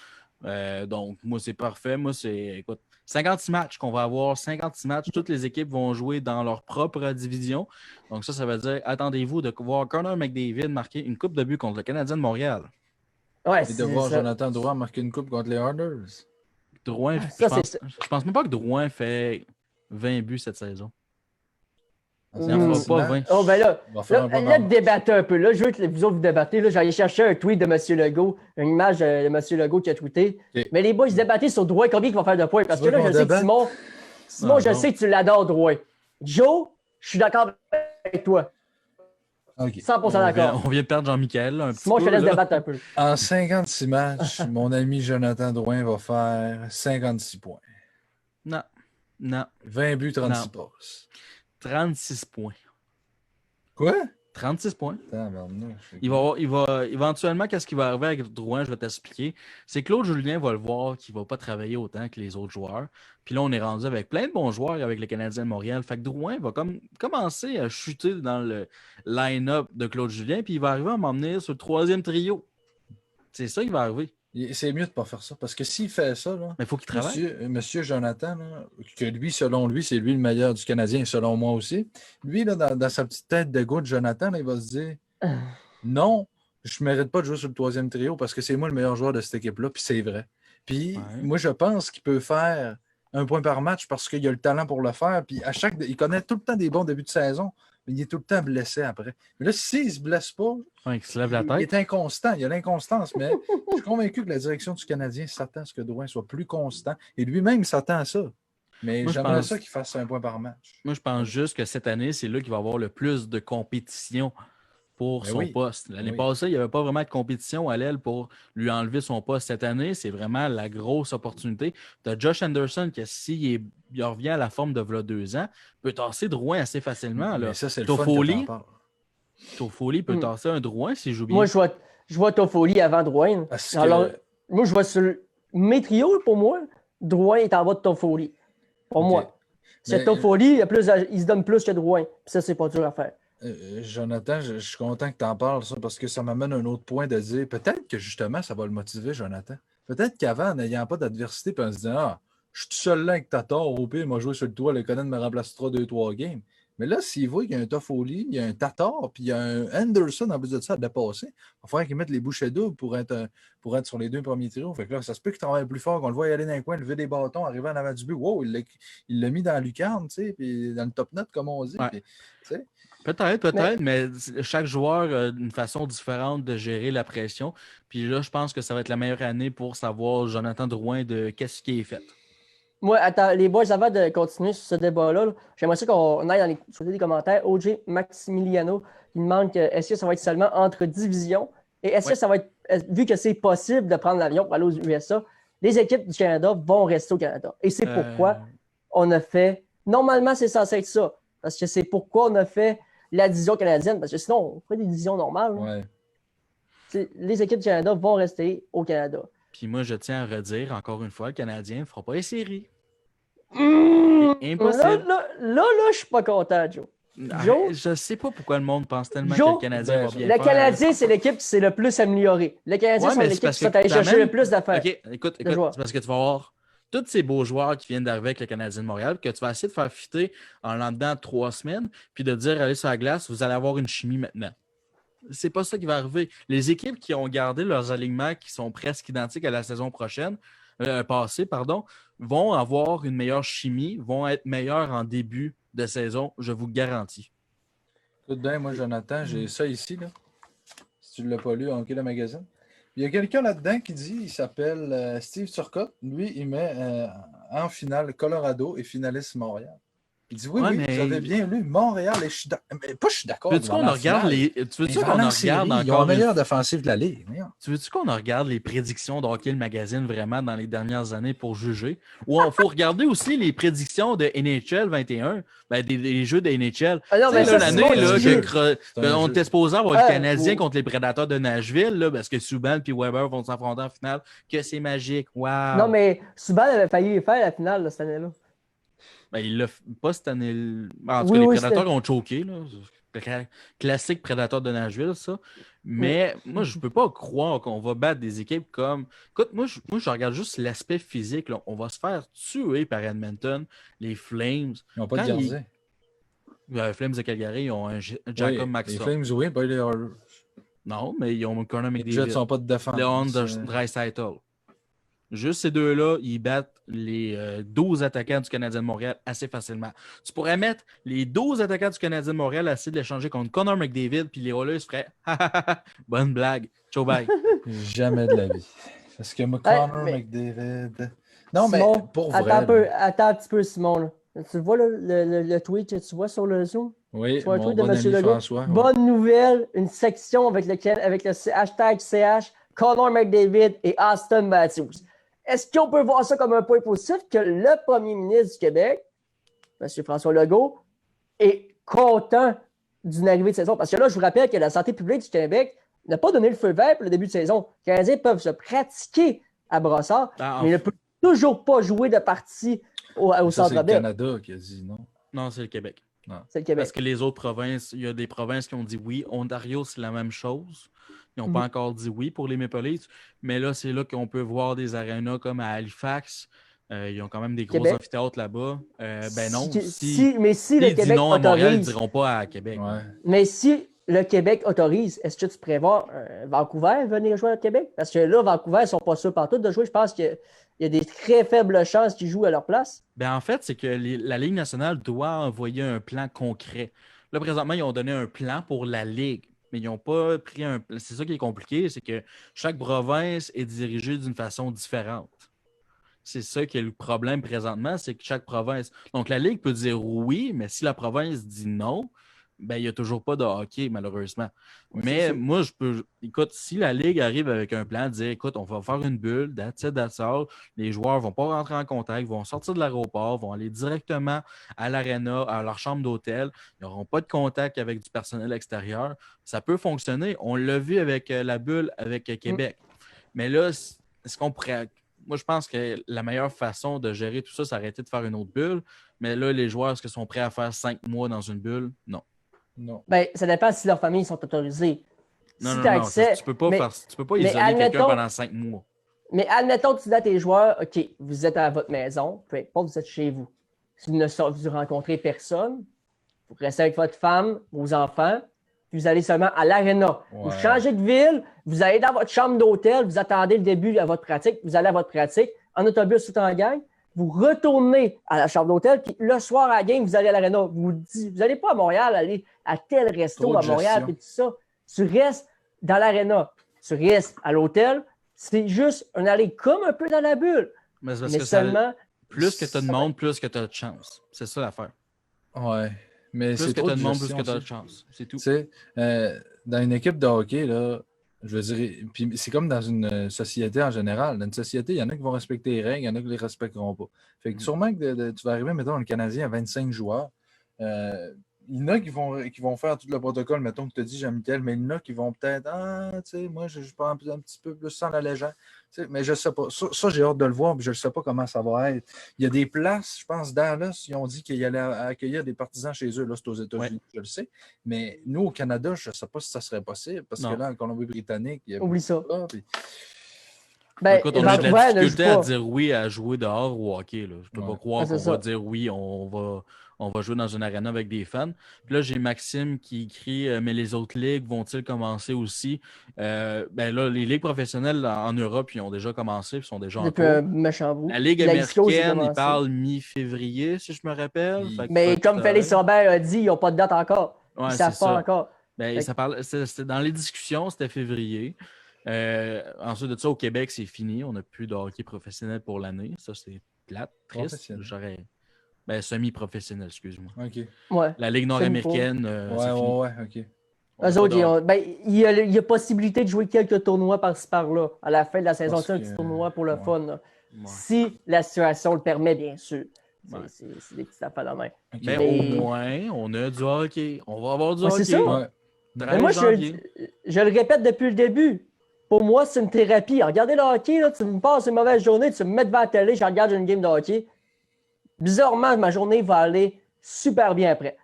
Donc, moi, c'est parfait. Moi, écoute, 56 matchs qu'on va avoir, 56 matchs. Toutes les équipes vont jouer dans leur propre division. Donc, ça veut dire, attendez-vous de voir Connor McDavid marquer une coupe de but contre le Canadien de Montréal. Ouais, et de voir Jonathan Drouin marquer une coupe contre les Oilers. Drouin, je pense même pas que Drouin fait 20 buts cette saison. Il n'en fera pas 20. Oh, ben là, débattez un peu. Là, je veux que vous autres vous débattez. Là, j'allais chercher un tweet de M. Legault, une image de M. Legault qui a tweeté. Okay. Mais les boys, ils débattaient sur Drouin, combien il va faire de points. Parce que là, je sais que Simon, je sais que tu l'adores, Drouin. Joe, je suis d'accord avec toi. Okay. 100% d'accord. On vient de perdre Jean-Michel. Simon, je te laisse débattre un peu. En 56 matchs, mon ami Jonathan Drouin va faire 56 points. Non. Non. 20 buts, 36 Non. passes. 36 points. Quoi? 36 points. Il Éventuellement, qu'est-ce qui va arriver avec Drouin, je vais t'expliquer. C'est Claude Julien va le voir qu'il ne va pas travailler autant que les autres joueurs. Puis là, on est rendu avec plein de bons joueurs avec le Canadien de Montréal. Fait que Drouin va commencer à chuter dans le line-up de Claude Julien, puis il va arriver à m'emmener sur le 3e trio. C'est ça qui va arriver. C'est mieux de ne pas faire ça. Parce que s'il fait ça, là, Mais il faut qu'il travaille. Monsieur Jonathan, là, que lui, selon lui, c'est lui le meilleur du Canadien, selon moi aussi. Lui, là, dans sa petite tête de gars de Jonathan, là, il va se dire non, je ne mérite pas de jouer sur le 3e trio parce que c'est moi le meilleur joueur de cette équipe-là, puis c'est vrai. Puis moi, je pense qu'il peut faire 1 point par match parce qu'il a le talent pour le faire. Puis il connaît tout le temps des bons débuts de saison, mais il est tout le temps blessé après. Mais là, s'il ne se blesse pas, il se lève la tête. Il est inconstant, il y a l'inconstance, mais je suis convaincu que la direction du Canadien s'attend à ce que Drouin soit plus constant. Et lui-même s'attend à ça. Mais j'aimerais ça qu'il fasse 1 point par match. Moi, je pense juste que cette année, c'est là qu'il va avoir le plus de compétition pour son poste. L'année passée, il n'y avait pas vraiment de compétition à l'aile pour lui enlever son poste. Cette année, c'est vraiment la grosse opportunité. Tu as Josh Anderson qui, s'il revient à la forme de v'là 2 ans, peut tasser Drouin assez facilement. Là. Mais ça, c'est le fun que t'en parles. Toffoli peut tasser un Drouin si joue bien. Moi, je vois Toffoli avant Drouin. Alors, moi, je vois sur mes trios, pour moi, Drouin est en bas de Toffoli. Pour moi. C'est Toffoli, il se donne plus que Drouin. Puis ça, c'est pas dur à faire. Jonathan, je suis content que tu en parles, ça, parce que ça m'amène à un autre point de dire peut-être que justement, ça va le motiver, Jonathan. Peut-être qu'avant, n'ayant pas d'adversité, puis en se disant je suis tout seul là avec Tatar, au pire, moi, jouer sur le toit, le Conan me remplacera 2-3 games. Mais là, s'il voit qu'il y a un Toffoli, il y a un Tatar, puis il y a un Anderson en plus de ça à dépasser, il va falloir qu'il mette les bouchées doubles pour être sur les 2 premiers trios. Fait que là, ça se peut qu'il travaille plus fort, qu'on le voit y aller dans les coins, lever des bâtons, arriver en avant du but. Wow, il l'a mis dans la lucarne, tu sais, puis dans le top net, comme on dit. Ouais. Puis, tu sais. Peut-être, mais chaque joueur a une façon différente de gérer la pression. Puis là, je pense que ça va être la meilleure année pour savoir, Jonathan Drouin, de qu'est-ce qui est fait. Moi, attends, les boys, avant de continuer sur ce débat-là, j'aimerais ça qu'on aille sur les commentaires. OJ Maximiliano, il demande est-ce que ça va être seulement entre divisions et est-ce que ça va être, vu que c'est possible de prendre l'avion pour aller aux USA, les équipes du Canada vont rester au Canada. Et c'est pourquoi on a fait, normalement, c'est censé être ça, parce que c'est pourquoi on a fait la division canadienne, parce que sinon, on ferait des divisions normales. Ouais. Les équipes du Canada vont rester au Canada. Puis moi, je tiens à redire, encore une fois, le Canadien ne fera pas les séries. Impossible. Là, je suis pas content, Joe. Je sais pas pourquoi le monde pense tellement que le Canadien va bien faire. Le Canadien, c'est l'équipe qui s'est le plus améliorée. Le Canadien, c'est l'équipe qui s'est allé chercher le plus d'affaires. OK, écoute, c'est parce que tu vas avoir tous ces beaux joueurs qui viennent d'arriver avec le Canadien de Montréal, que tu vas essayer de faire fitter en l'an dedans 3 semaines, puis de dire, allez sur la glace, vous allez avoir une chimie maintenant. C'est pas ça qui va arriver. Les équipes qui ont gardé leurs alignements qui sont presque identiques à la saison passée, vont avoir une meilleure chimie, vont être meilleures en début de saison, je vous garantis. Écoute bien, moi, Jonathan, j'ai ça ici, là. Si tu ne l'as pas lu, OK, le magazine. Il y a quelqu'un là-dedans qui dit, il s'appelle Steve Turcotte. Lui, il met en finale Colorado et finaliste Montréal. Il dit oui, vous avez bien lu Montréal et je suis d'accord. Veux-tu qu'on regarde Ils ont la meilleure défensive de la Ligue. Tu veux-tu qu'on regarde les prédictions de Hockey le magazine vraiment dans les dernières années pour juger? Ou il faut regarder aussi les prédictions de NHL 21, des jeux de NHL. L'année, on était supposé avoir le Canadien contre les Prédateurs de Nashville, là, parce que Subban et Weber vont s'affronter en finale, que c'est magique. Wow! Non, mais Subban avait failli faire la finale cette année-là. Il l'a pas cette année. En tout cas, les Prédateurs ont choqué. Là. Classique Prédateur de Nashville, ça. Mais moi, je ne peux pas croire qu'on va battre des équipes comme. Écoute, moi, je regarde juste l'aspect physique. Là. On va se faire tuer par Edmonton, les Flames. Ils n'ont pas de gardien. Les Flames de Calgary, ils ont un Jacob Maxson. Les Flames, oui, pas les Oilers. Non, mais ils ont Connor McDavid. Les Jets ne sont pas de défense. Leon Draisaitl. Juste ces deux-là, ils battent les 12 attaquants du Canadien de Montréal assez facilement. Tu pourrais mettre les 12 attaquants du Canadien de Montréal à essayer de l'échanger contre Connor McDavid, puis les Oilers feraient « Bonne blague, ciao bye ». Jamais de la vie. Parce que moi, Connor McDavid... Non, Simon, mais pour vrai... Attends un petit peu, Simon. Là. Tu vois le tweet que tu vois sur le Zoom? Oui, tu vois mon tweet de bon M. ami Legault? François. Bonne nouvelle, une section avec le hashtag CH, Connor McDavid et Austin Matthews. est-ce qu'on peut voir ça comme un point positif que le premier ministre du Québec, M. François Legault, est content d'une arrivée de saison? Parce que là, je vous rappelle que la santé publique du Québec n'a pas donné le feu vert pour le début de saison. Les Canadiens peuvent se pratiquer à Brossard, mais ils ne peuvent toujours pas jouer de partie au Centre Bell. C'est le Canada qui a dit non. Non, c'est le Québec. Non. C'est le Québec. Parce que les autres provinces, il y a des provinces qui ont dit oui. Ontario, c'est la même chose. Ils n'ont pas encore dit oui pour les Maple Leafs. Mais là, c'est là qu'on peut voir des arénas comme à Halifax. Ils ont quand même des gros amphithéâtres là-bas. Ben non. Mais si le Québec non à Montréal, ils ne autorise... diront pas à Québec. Ouais. Mais si le Québec autorise, est-ce que tu prévois Vancouver venir jouer au Québec? Parce que là, Vancouver, ils ne sont pas sûrs partout de jouer. Je pense qu'il y a des très faibles chances qu'ils jouent à leur place. Ben en fait, c'est que la Ligue nationale doit envoyer un plan concret. Là, présentement, ils ont donné un plan pour la Ligue, mais ils n'ont pas pris un plan. C'est ça qui est compliqué, c'est que chaque province est dirigée d'une façon différente. C'est ça qui est le problème présentement, c'est que chaque province... Donc, la Ligue peut dire oui, mais si la province dit non, ben, il n'y a toujours pas de hockey, malheureusement. Oui, mais moi, je peux... Écoute, si la Ligue arrive avec un plan, dire, écoute, on va faire une bulle, that's all, les joueurs ne vont pas rentrer en contact, vont sortir de l'aéroport, vont aller directement à l'aréna, à leur chambre d'hôtel, ils n'auront pas de contact avec du personnel extérieur. Ça peut fonctionner. On l'a vu avec la bulle avec Québec. Mais là, est-ce qu'on pourrait... Moi, je pense que la meilleure façon de gérer tout ça, c'est d'arrêter de faire une autre bulle. Mais là, les joueurs, est-ce qu'ils sont prêts à faire 5 mois dans une bulle? Non. Ben, ça dépend si leurs familles sont autorisées. Non, si non, accès, tu peux pas isoler quelqu'un pendant 5 mois. Mais admettons que tu dis à tes joueurs, OK, vous êtes à votre maison, peu importe, vous êtes chez vous. Si vous rencontrez personne, vous restez avec votre femme, vos enfants, puis vous allez seulement à l'aréna. Vous changez de ville, vous allez dans votre chambre d'hôtel, vous attendez le début à votre pratique, vous allez à votre pratique, en autobus tout en gang, vous retournez à la chambre d'hôtel, puis le soir à la game, vous allez à l'aréna. Vous n'allez pas à Montréal, aller à tel resto à Montréal, puis tout ça. Tu restes dans l'aréna, tu restes à l'hôtel. C'est juste un aller comme un peu dans la bulle. Mais seulement... Plus que tu as de monde, plus que tu as de chance. C'est ça l'affaire. Ouais. Mais plus c'est que trop tu as de monde, gestion, plus que tu as de chance. C'est tout. Tu sais, dans une équipe de hockey, là, je veux dire, puis c'est comme dans une société en général. Dans une société, il y en a qui vont respecter les règles, il y en a qui ne les respecteront pas. Fait que sûrement que tu vas arriver, mettons, le Canadien à 25 joueurs. Il y en a qui vont faire tout le protocole, mettons que tu as dit Jean-Michel, mais il y en a qui vont peut-être, tu sais, moi, je prends un petit peu plus sans la légende. Mais je ne sais pas. Ça, j'ai hâte de le voir, mais je ne sais pas comment ça va être. Il y a des places, je pense, Dallas, ils ont dit qu'ils allaient accueillir des partisans chez eux. Là, c'est aux États-Unis, je le sais. Mais nous, au Canada, je ne sais pas si ça serait possible, parce que là, en Colombie-Britannique, il y a... Oublie ça. Ben, écoute, on a de la difficulté à dire oui à jouer dehors au hockey. Là. Je ne peux pas croire qu'on va dire oui, on va jouer dans une arena avec des fans. Puis là, j'ai Maxime qui écrit mais les autres ligues vont-ils commencer aussi? Ben là, les ligues professionnelles en Europe, ils ont déjà commencé, ils sont déjà en cours. La Ligue américaine, ils parlent mi-février, si je me rappelle. Mais comme Félix Robert a dit, ils n'ont pas de date encore. Ils ne savent pas encore. Ben, c'était dans les discussions, c'était février. Ensuite de ça, au Québec, c'est fini. On n'a plus de hockey professionnel pour l'année. Ça, c'est plate, triste. Semi-professionnel, excuse-moi. Okay. Ouais. La Ligue nord-américaine, c'est fini. OK. Eux autres, il y a possibilité de jouer quelques tournois par-ci par-là. À la fin de la saison, un petit tournoi pour le fun. Là. Si la situation le permet, bien sûr. C'est des petites affaires de main. Mais au moins, on a du hockey. On va avoir du hockey. C'est ça. Mais moi, je le répète depuis le début. Pour moi, c'est une thérapie. Regardez le hockey, là, tu me passes une mauvaise journée, tu me mets devant la télé, je regarde une game de hockey. Bizarrement, ma journée va aller super bien après.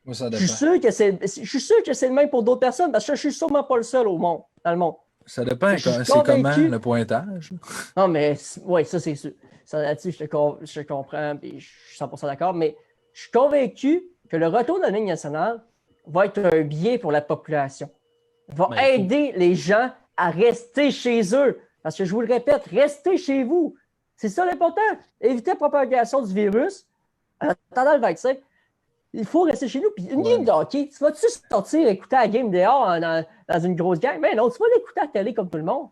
Moi, ça dépend. Je suis sûr que c'est le même pour d'autres personnes parce que je suis sûrement pas le seul dans le monde. Ça dépend, c'est comment le pointage. Non, mais oui, ça c'est sûr. Ça, là-dessus, je te comprends et je suis 100% d'accord, mais je suis convaincu que le retour de la Ligue nationale va être un bien pour la population. Va aider les gens à rester chez eux. Parce que je vous le répète, restez chez vous. C'est ça l'important. Éviter la propagation du virus en attendant le vaccin. Il faut rester chez nous. Puis une game de hockey, tu vas-tu sortir écouter la game dehors dans une grosse game? Mais non, tu vas l'écouter à la télé comme tout le monde.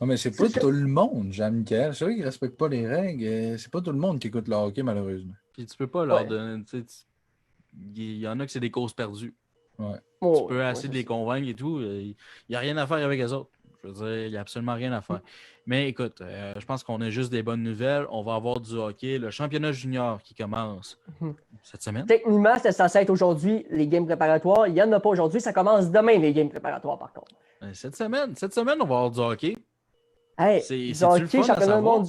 Non, mais c'est pas tout le monde, Jean-Michel. C'est vrai qu'ils ne respectent pas les règles. C'est pas tout le monde qui écoute le hockey, malheureusement. Puis tu peux pas leur donner... Il y en a que c'est des causes perdues. Ouais. Tu peux essayer de les convaincre et tout. Il n'y a rien à faire avec eux autres. Je veux dire, il n'y a absolument rien à faire. Mais écoute, je pense qu'on a juste des bonnes nouvelles. On va avoir du hockey. Le championnat junior qui commence cette semaine. Techniquement, c'était censé être aujourd'hui les games préparatoires. Il n'y en a pas aujourd'hui. Ça commence demain, les games préparatoires, par contre. Cette semaine, on va avoir du hockey. Hey, C'est-tu du le hockey, fun à championnat du savoir? monde.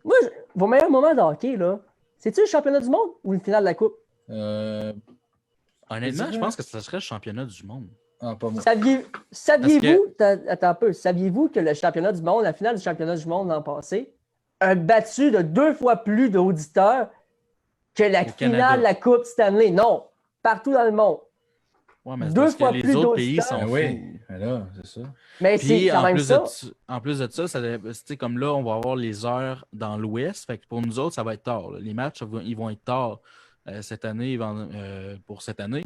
Moi, vos meilleurs moments de hockey, là, c'est-tu le championnat du monde ou une finale de la Coupe? Honnêtement, je pense que ce serait le championnat du monde. Ah, pas moi. Saviez-vous, attends un peu, saviez-vous que le championnat du monde, la finale du championnat du monde l'an passé, a battu de 2 fois plus d'auditeurs que la Au finale Canada. de la Coupe Stanley? Non, partout dans le monde. Ouais, mais c'est 2 parce que fois les plus autres pays d'auditeurs. sont Ben fous. oui, mais là, c'est ça. Mais c'est Puis quand en même plus, ça. en plus de ça, c'est comme là, on va avoir les heures dans l'Ouest. Fait que pour nous autres, ça va être tard. Là. Les matchs, ils vont être tard cette année, pour cette année.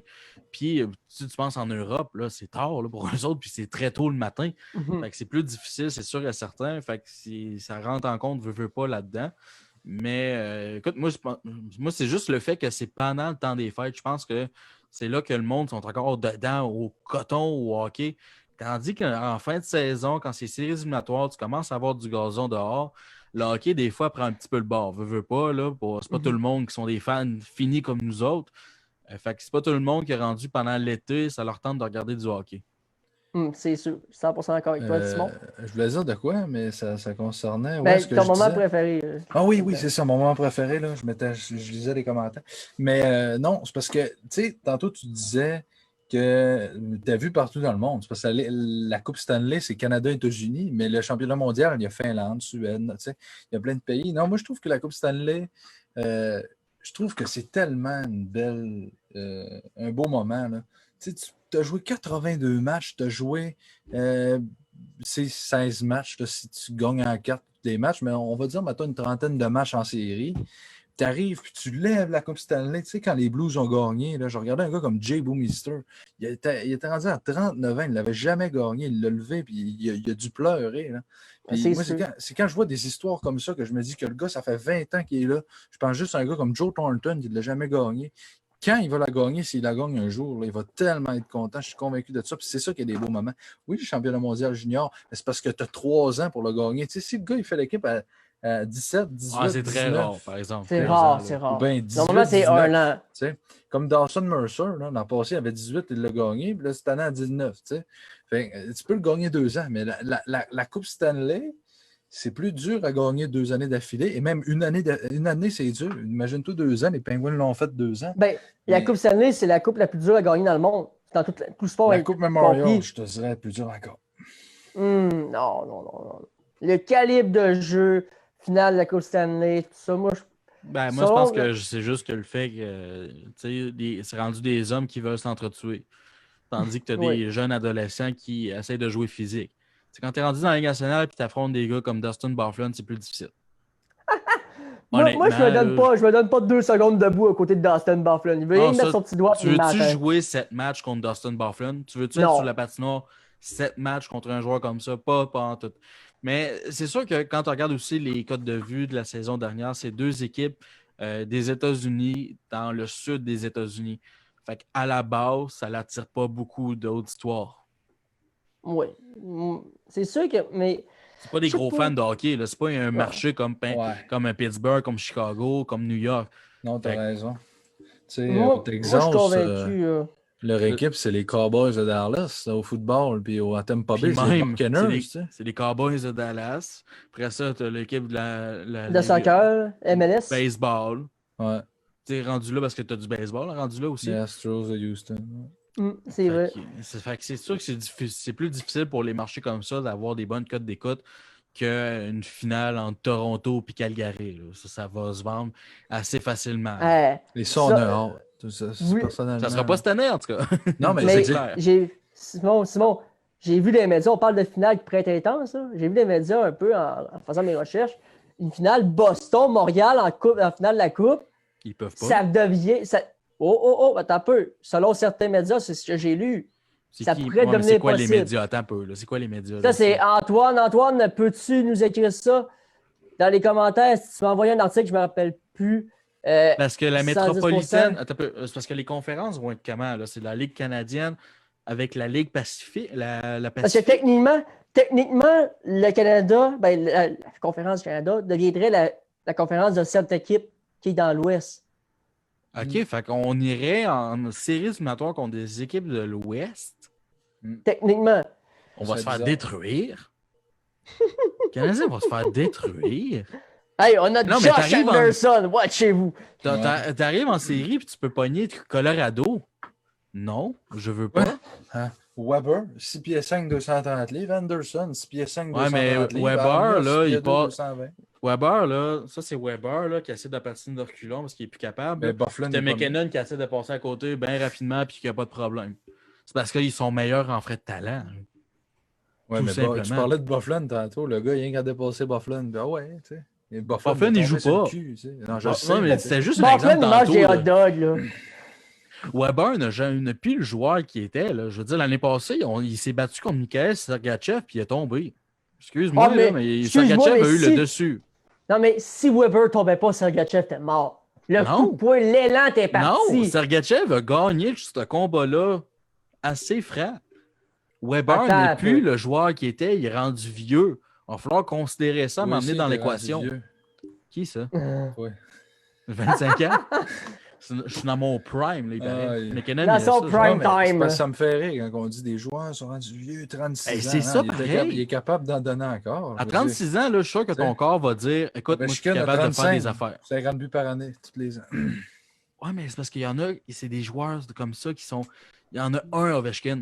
Puis si tu penses en Europe, là, c'est tard là, pour eux autres, puis c'est très tôt le matin. Mhm. Fait que c'est plus difficile, c'est sûr et certain. Fait que ça rentre en compte, veut pas là-dedans. Mais écoute, moi, c'est juste le fait que c'est pendant le temps des fêtes. Je pense que c'est là que le monde sont encore dedans au coton, au hockey. Tandis qu'en fin de saison, quand c'est séries éliminatoires, tu commences à avoir du gazon dehors. Le hockey, des fois, prend un petit peu le bord. Veux pas, là. C'est pas tout le monde qui sont des fans finis comme nous autres. Fait que c'est pas tout le monde qui est rendu pendant l'été, ça leur tente de regarder du hockey. C'est sûr, 100% d'accord avec toi, Simon. Je voulais dire de quoi, mais ça concernait. Ben, ce que ton je moment disais. préféré. Ah oui, c'est ça, mon moment préféré. Là. Je lisais les commentaires. Mais non, c'est parce que, tu sais, tantôt tu disais que tu as vu partout dans le monde. C'est parce que la Coupe Stanley, c'est Canada et États-Unis, mais le championnat mondial, il y a Finlande, Suède, tu sais, il y a plein de pays. Non, moi, je trouve que la Coupe Stanley, je trouve que c'est tellement une belle, un beau moment. Là. Tu sais, tu as joué 82 matchs, tu as joué 16 matchs là, si tu gagnes en 4 des matchs, mais on va dire maintenant une trentaine de matchs en série. Tu arrives puis tu lèves la Coupe Stanley. Tu sais, quand les Blues ont gagné, là, je regardais un gars comme Jay Bouwmeester. Il était rendu à 39 ans, il ne l'avait jamais gagné. Il l'a levé puis il a dû pleurer. Là. Puis moi, c'est quand je vois des histoires comme ça que je me dis que le gars, ça fait 20 ans qu'il est là. Je pense juste à un gars comme Joe Thornton qui ne l'a jamais gagné. Quand il va la gagner, s'il la gagne un jour, là, il va tellement être content. Je suis convaincu de ça. Puis c'est ça qui est des beaux moments. Oui, le championnat mondial junior, c'est parce que tu as 3 ans pour le gagner. Tu sais, si le gars, il fait l'équipe à 17, 18, c'est très 19, rare, par exemple. C'est rare, c'est ou rare. bien 18, Normalement, c'est 19, un an. tu sais. Comme Dawson Mercer, là, l'an passé, il avait 18, il l'a gagné. Puis là, cette année, à 19. Tu sais. Fait, tu peux le gagner 2 ans. Mais la Coupe Stanley, c'est plus dur à gagner 2 années d'affilée. Et même une année, c'est dur. Imagine-toi 2 ans. Les Penguins l'ont fait 2 ans. Ben, la Coupe Stanley, c'est la coupe la plus dure à gagner dans le monde. Dans tout le sport. La Coupe Memorial, compris. je te dirais, plus dur encore. Non. Le calibre de jeu, finale de la Coupe Stanley, tout ça, moi, je pense que c'est juste que le fait que c'est rendu des hommes qui veulent s'entretuer. Tandis que tu as des jeunes adolescents qui essayent de jouer physique. C'est quand tu es rendu dans la Ligue nationale et tu affrontes des gars comme Dustin Byfuglien, c'est plus difficile. moi, je me donne pas 2 secondes debout à côté de Dustin Byfuglien. Il veut rien mettre son petit doigt. Tu veux-tu jouer 7 matchs contre Dustin Byfuglien? Tu veux-tu être sur la patinoire 7 matchs contre un joueur comme ça? Pas en tout. Mais c'est sûr que quand tu regardes aussi les codes de vue de la saison dernière, c'est 2 équipes des États-Unis dans le sud des États-Unis. Fait qu'à la base, ça n'attire pas beaucoup d'auditoires. Oui. C'est sûr que. Mais c'est pas des gros fans de hockey. Là. C'est pas un marché comme un Pittsburgh, comme Chicago, comme New York. Non, t'as raison. Tu sais, moi, au Texas, je suis convaincu. leur équipe, c'est les Cowboys de Dallas au football. Puis au Tampa Bay, c'est les Buccaneers. C'est les Cowboys de Dallas. Après ça, t'as l'équipe de de soccer, MLS. Baseball. Ouais. T'es rendu là parce que t'as du baseball rendu là aussi. Les Astros de Houston. C'est vrai. C'est sûr que c'est plus difficile pour les marchés comme ça d'avoir des bonnes cotes d'écoute qu'une finale entre Toronto et Calgary. Là. Ça va se vendre assez facilement. Et ça, on a hâte. Personnellement. Ça sera pas cette année, en tout cas. Non, mais c'est clair. Simon, j'ai vu des médias, on parle de finale qui pourrait être intense. J'ai vu des médias un peu en faisant mes recherches. Une finale Boston-Montréal en finale de la Coupe. Ils peuvent pas. Ça devient... attends un peu. Selon certains médias, c'est ce que j'ai lu. Ça pourrait devenir c'est quoi possible. Les médias? Attends un peu. Là. C'est quoi les médias? Ça, c'est Antoine. Antoine, peux-tu nous écrire ça dans les commentaires? Si tu m'as envoyé un article, je ne me rappelle plus. Parce que la métropolitaine... 110%. Attends un peu. C'est parce que les conférences vont être comment? Là? C'est la Ligue canadienne avec la Ligue Pacifique. La Pacifique. Parce que techniquement, le Canada, la conférence du Canada deviendrait la conférence de cette équipe qui est dans l'Ouest. OK, fait qu'on irait en séries éliminatoires contre des équipes de l'Ouest. Techniquement. On va C'est se faire bizarre. détruire. Le Canadien va se faire détruire. Hey, on a Non, mais Josh t'arrives en- Anderson, watchez-vous. T'arrives en série puis tu peux pogner Colorado. Non, je veux pas. Hein? Weber, 6 pieds 5, 230 livres. Anderson, 6 pieds 5, Ouais, 230 mais livres. Weber, Armia, là, 6 pieds il 2, part- 220. Weber, là, ça c'est Weber là, qui essaie de patiner de reculons parce qu'il est plus capable. Mais là. Bufflin C'était n'est pas McKinnon qui essaie de passer à côté bien rapidement puis qu'il n'y a pas de problème. C'est parce qu'ils sont meilleurs en frais de talent. Ouais, tout mais simplement. tu parlais de Bufflin tantôt. Le gars, il vient qu'à dépasser Bufflin. Ben ouais, tu sais. Et Bufflin, Bufflin, il est joue tombé sur le pas. cul, tu sais. Non, je Non, sais. mais mais c'était juste un Bufflin, exemple il mange tantôt. des hot là. dogs, là. Weber n'a plus le joueur qui était. Là. Je veux dire, l'année passée, il s'est battu contre Mikhail Sergachev puis il est tombé. Excuse-moi, Ah, mais- là, mais excuse-moi, Sergachev mais a eu si- le dessus. Non, mais si Weber tombait pas, Sergachev était mort. Le Non. coup de poing, l'élan était Non, parti. Sergachev a gagné ce combat-là assez franc. Weber Attends n'est un plus peu. le joueur qui était, il est rendu vieux. Il va falloir considérer ça, Lui m'emmener aussi, dans il est rendu l'équation. vieux. Qui ça? Ouais. 25 ans? Je suis dans mon prime, là, il paraît. Ah, il- McKinnon, Dans il a son ça, prime. Non, mais c'est time. parce que ça me fait rire quand on dit des joueurs sont rendus vieux, 36 Hey, ans. c'est ça, il, était pareil. il est capable d'en donner encore. À je veux dire. 36 ans, là, je suis sûr que ton T'sais. corps va dire écoute, moi, je suis Ovechkin a capable de faire des 35, affaires. 50 buts par année, tous les ans. Ouais, mais c'est parce qu'il y en a, c'est des joueurs comme ça qui sont. Il y en a un, Ovechkin.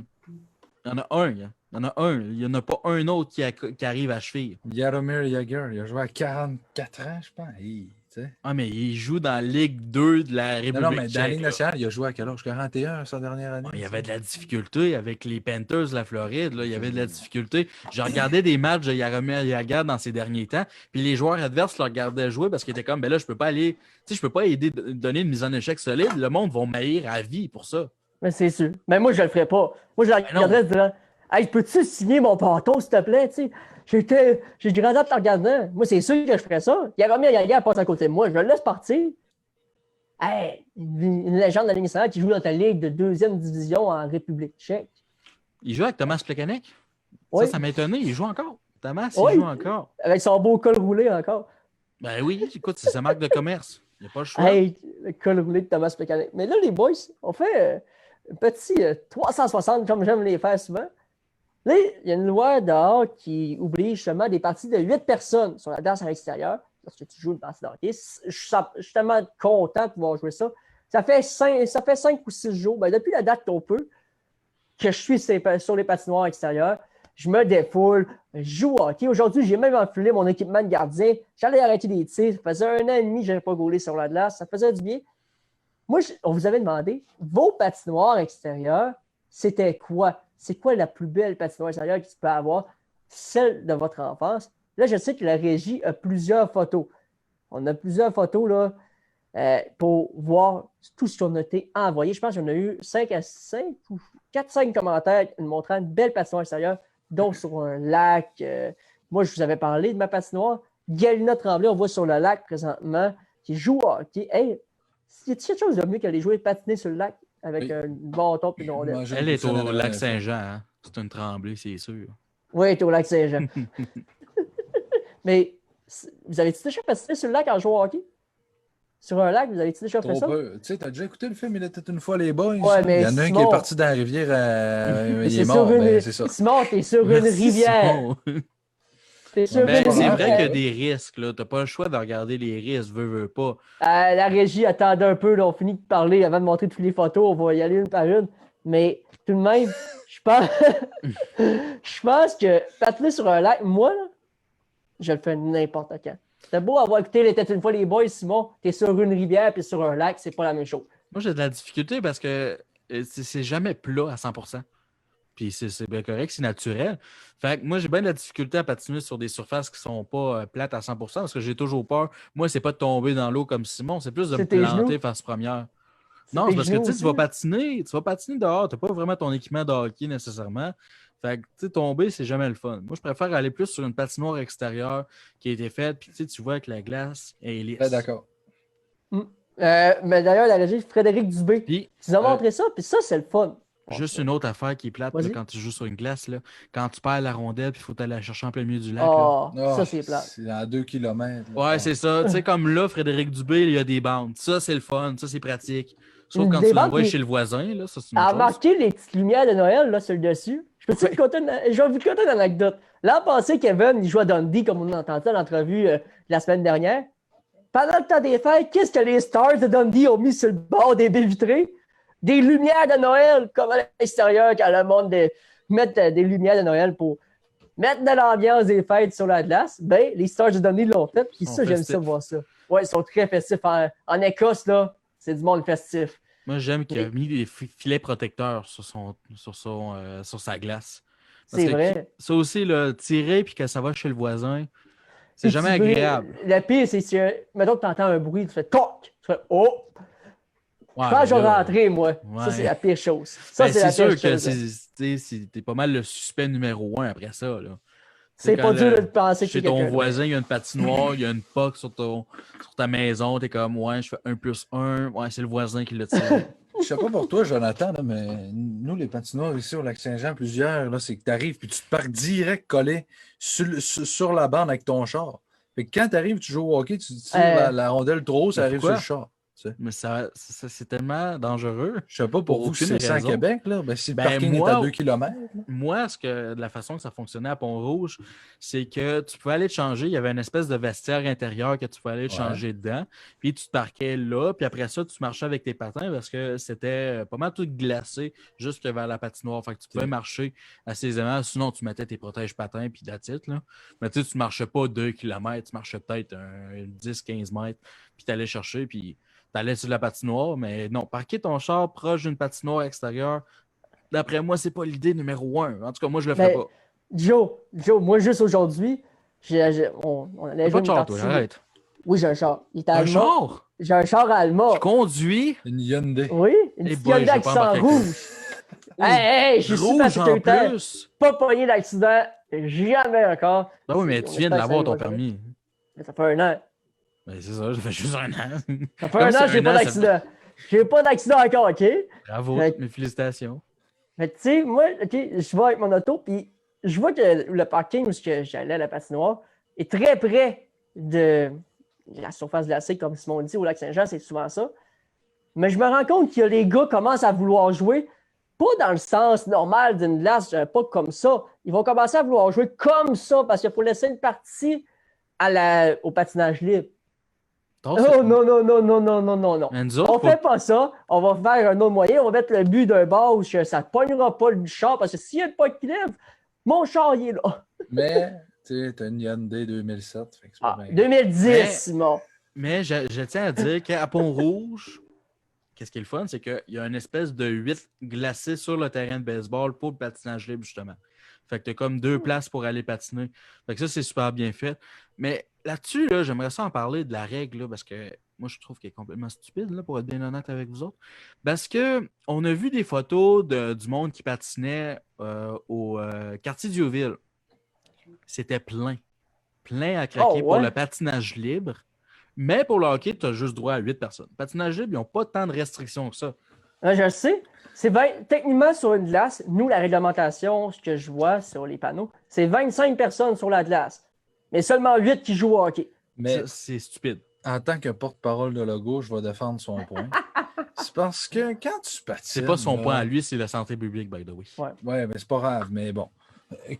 Il y en a un. Il y en a un. Il n'y en a pas un autre qui arrive à cheville. Jaromir Jagr, il a joué à 44 ans, je pense. Tu sais. Ah, mais il joue dans la Ligue 2 de la République Non, mais dans la tchèque, Ligue là. nationale, il a joué à quel âge? 41 sa dernière année? Ouais, il y avait de la difficulté avec les Panthers de la Floride. Là. Il y avait de la difficulté. Je regardais des matchs de Jaromir Jagr dans ces derniers temps. Puis les joueurs adverses le regardaient jouer parce qu'ils étaient comme, ben là, je peux pas aller. Tu sais, je peux pas aider donner une mise en échec solide. Le monde va m'haïr à vie pour ça. Mais c'est sûr. Mais moi, je le ferais pas. Moi, je le non. regarderais en disant hey, peux-tu signer mon pantalon, s'il te plaît? Tu sais, j'ai grandi en te regardant. Moi, c'est sûr que je ferais ça. Jaromir Jagr passe à côté de moi. Je le laisse partir. Hey, une légende de la Ligue nationale qui joue dans ta ligue de 2e division en République tchèque. Il joue avec Thomas Plekanec. Oui. Ça m'a étonné. Il joue encore. Thomas, Oui. il joue encore. Avec son beau col roulé encore. Ben oui, écoute, c'est sa marque de commerce. Il n'y a pas le choix. Hey, le col roulé de Thomas Plekanec. Mais là, les boys, on fait un petit 360 comme j'aime les faire souvent. Là, il y a une loi dehors qui oblige seulement des parties de 8 personnes sur la glace à l'extérieur lorsque tu joues une partie de hockey. Je suis tellement content de pouvoir jouer ça. Ça fait 5 ou 6 jours, ben, depuis la date qu'on peut, que je suis sur les patinoires extérieures. Je me défoule, je joue au hockey. Aujourd'hui, j'ai même enfilé mon équipement de gardien. J'allais arrêter des tirs. Ça faisait 1 an et demi que je n'avais pas gaulé sur la glace. Ça faisait du bien. Moi, on vous avait demandé, vos patinoires extérieures, c'était quoi? C'est quoi la plus belle patinoire extérieure que tu peux avoir? Celle de votre enfance. Là, je sais que la régie a plusieurs photos. On a plusieurs photos là, pour voir tout ce qu'on a été envoyé. Je pense qu'on a eu 5 à 5 ou 4-5 commentaires montrant une belle patinoire extérieure, dont sur un lac. Moi, je vous avais parlé de ma patinoire. Galina Tremblay, on voit sur le lac présentement, qui joue au hockey. Hey, y a-t-il quelque chose de mieux qu'aller jouer patiner sur le lac avec Oui. un bâton et une rondelle? Manger Elle une est poutine à au la lac Renaissance. Saint-Jean. Hein? C'est une tremblée, c'est sûr. Oui, elle est au lac Saint-Jean. Mais vous avez-tu déjà patiné sur le lac en jouant au hockey? Sur un lac, vous avez-tu déjà fait Trop ça? peu. Tu sais, t'as déjà écouté le film Il était une fois les boys? Ouais, mais il y en a un qui Simon- est parti dans la rivière, il C'est est mort. sur une- Ben, c'est ça. Simon, t'es sur une Merci, rivière. Simon. T'es sur Ben, une c'est rivière. vrai qu'il y a des risques. Tu n'as pas le choix de regarder les risques, veux pas. La régie attendait un peu, là, on finit de parler avant de montrer toutes les photos, on va y aller une par une. Mais tout de même, je pense, je pense que patiner sur un lac, moi, là, je le fais n'importe quand. C'était beau avoir écouté les têtes une fois les boys, Simon. T'es sur une rivière puis sur un lac, c'est pas la même chose. Moi, j'ai de la difficulté parce que c'est jamais plat à 100%. Puis c'est bien correct, c'est naturel. Fait que moi, j'ai bien de la difficulté à patiner sur des surfaces qui sont pas plates à 100% parce que j'ai toujours peur. Moi, c'est pas de tomber dans l'eau comme Simon, c'est plus de me C'est tes planter genoux? face première. C'est Non, tes c'est parce que genoux tu sais, aussi, tu vas patiner dehors, tu n'as pas vraiment ton équipement de hockey nécessairement. Fait que, tu sais, tomber, c'est jamais le fun. Moi, je préfère aller plus sur une patinoire extérieure qui a été faite, puis tu vois que la glace est lisse. Ouais, d'accord. Mais d'ailleurs, la régie, Frédéric Dubé, Puis, tu nous as montré ça, puis ça, c'est le fun. Juste une autre affaire qui est plate là, Vas-y. quand tu joues sur une glace, là, quand tu perds la rondelle puis il faut aller la chercher en plein milieu du lac. Là. Oh, Ah, ça, c'est plat. C'est à 2 km. Ouais, c'est ça. Tu sais, comme là, Frédéric Dubé, il y a des bandes. Ça, c'est le fun. Ça, c'est pratique. Sauf quand Des tu bandes, l'envoies mais- chez le voisin, là, ça, c'est une À autre chose. remarquer les petites lumières de Noël là, sur le dessus. Je vais vous conter une anecdote. L'an passé, Kevin, il jouait à Dundee, comme on entendait à l'entrevue la semaine dernière. Pendant le temps des fêtes, qu'est-ce que les Stars de Dundee ont mis sur le bord des baies vitrées? Des lumières de Noël, comme à l'extérieur, quand le monde met des lumières de Noël pour mettre de l'ambiance des fêtes sur la glace. Ben, les Stars de Dundee l'ont fait, puis Ils sont ça, j'aime festifs. ça voir ça. Ouais, ils sont très festifs. En Écosse, là, c'est du monde festif. Moi, j'aime qu'il a mis des filets protecteurs sur sa glace. Parce C'est que vrai. ça aussi, là, tirer puis que ça va chez le voisin, c'est Puis jamais tu veux- agréable. Le pire, c'est si, mettons que tu entends un bruit, tu fais toc, tu fais oh, Ouais, je pense que je vais mais là, rentrer, moi. ouais. Ça, c'est la pire chose. Ça, ben, c'est la c'est pire sûr que chose. t'es pas mal le suspect numéro 1 après ça. Là. C'est Quand pas dur de le penser que chez c'est ton quelqu'un. voisin, il y a une patinoire, il y a une POC sur ta maison, t'es comme, ouais, je fais 1+1, ouais, c'est le voisin qui l'a tiré. Je sais pas pour toi, Jonathan, là, mais nous, les patinoires ici au Lac-Saint-Jean, plusieurs, là, c'est que tu arrives puis tu te pars direct collé sur la bande avec ton char. Fait que quand tu arrives, tu joues au hockey, tu tires la rondelle trop haut, ça Mais arrive pourquoi? sur le char. Tu sais. Mais ça, c'est tellement dangereux. Je sais pas pour vous si aucune c'est ça à raison. Québec, là. Ben, si le Ben, parking moi, est à 2 km. Moi, de la façon que ça fonctionnait à Pont-Rouge, c'est que tu pouvais aller te changer. Il y avait une espèce de vestiaire intérieur que tu pouvais aller te changer dedans. Puis tu te parquais là. Puis après ça, tu marchais avec tes patins parce que c'était pas mal tout glacé jusque vers la patinoire. Fait que tu pouvais marcher assez aisément. Sinon, tu mettais tes protèges patins puis that's it, là. Mais tu sais, tu marchais pas 2 km. Tu marchais peut-être 10-15 mètres. Puis tu allais chercher. Puis tu allais sur la patinoire. Mais non, parquer ton char proche d'une patinoire extérieure, d'après moi, c'est pas l'idée numéro 1. En tout cas, moi, je le ferais Ben, pas. Joe, moi, juste aujourd'hui, on allait T'as jouer pas de une char, toi, partie. arrête. Oui, j'ai un char. Il est à Un Alma. char? J'ai un char à Alma. Tu conduis? Une Hyundai. Oui, une Eh petite boy, Hyundai je vais pas accent embarquer avec rouge. Hey, je suis super Rouge en sécuritaire. plus? Pas pogné d'accident. Jamais encore. Ah oui, mais tu viens de l'avoir, ton permis. Ça fait un an. Ben, c'est ça, ça fait juste un an. Ça fait Comme un c'est an que j'ai un pas an, ça d'accident. J'ai pas d'accident encore, OK? Bravo, Fait- mes félicitations. Mais tu sais, moi, OK, je vais avec mon auto, puis je vois que le parking où j'allais à la patinoire est très près de la surface glacée, comme Simon dit, au Lac-Saint-Jean, c'est souvent ça. Mais je me rends compte que les gars commencent à vouloir jouer, pas dans le sens normal d'une glace, pas comme ça. Ils vont commencer à vouloir jouer comme ça, parce qu'il faut laisser une partie au patinage libre. Oh non, non, non, non, non, non, non, non. Mais nous autres, On fait pas ça. On va faire un autre moyen. On va mettre le but d'un bar où ça ne pognera pas le char, parce que s'il n'y a pas de lève, mon char, il est là. Mais, tu sais, t'as une Hyundai 2007. Fait que c'est pas bien. 2010, Mais- Simon. Mais je tiens à dire qu'à Pont-Rouge, qu'est-ce qui est le fun, c'est qu'il y a une espèce de 8 glacé sur le terrain de baseball pour le patinage libre, justement. Fait que tu as comme 2 places pour aller patiner. Fait que ça, c'est super bien fait. Mais là-dessus, là, j'aimerais ça en parler de la règle, là, parce que moi, je trouve qu'elle est complètement stupide, là, pour être bien honnête avec vous autres. Parce que on a vu des photos du monde qui patinait au quartier Diouville. C'était plein. Plein à craquer pour ouais? le patinage libre. Mais pour le hockey, tu as juste droit à 8 personnes. Patinage libre, ils n'ont pas tant de restrictions que ça. Je le sais. Techniquement, sur une glace, nous, la réglementation, ce que je vois sur les panneaux, c'est 25 personnes sur la glace, mais seulement 8 qui jouent au hockey. Mais Ça, c'est stupide. en tant que porte-parole de Legault, je vais défendre son point. C'est parce que quand tu patines. C'est pas son là, point à lui, c'est la santé publique, by the way. Ouais, mais c'est pas grave, mais bon.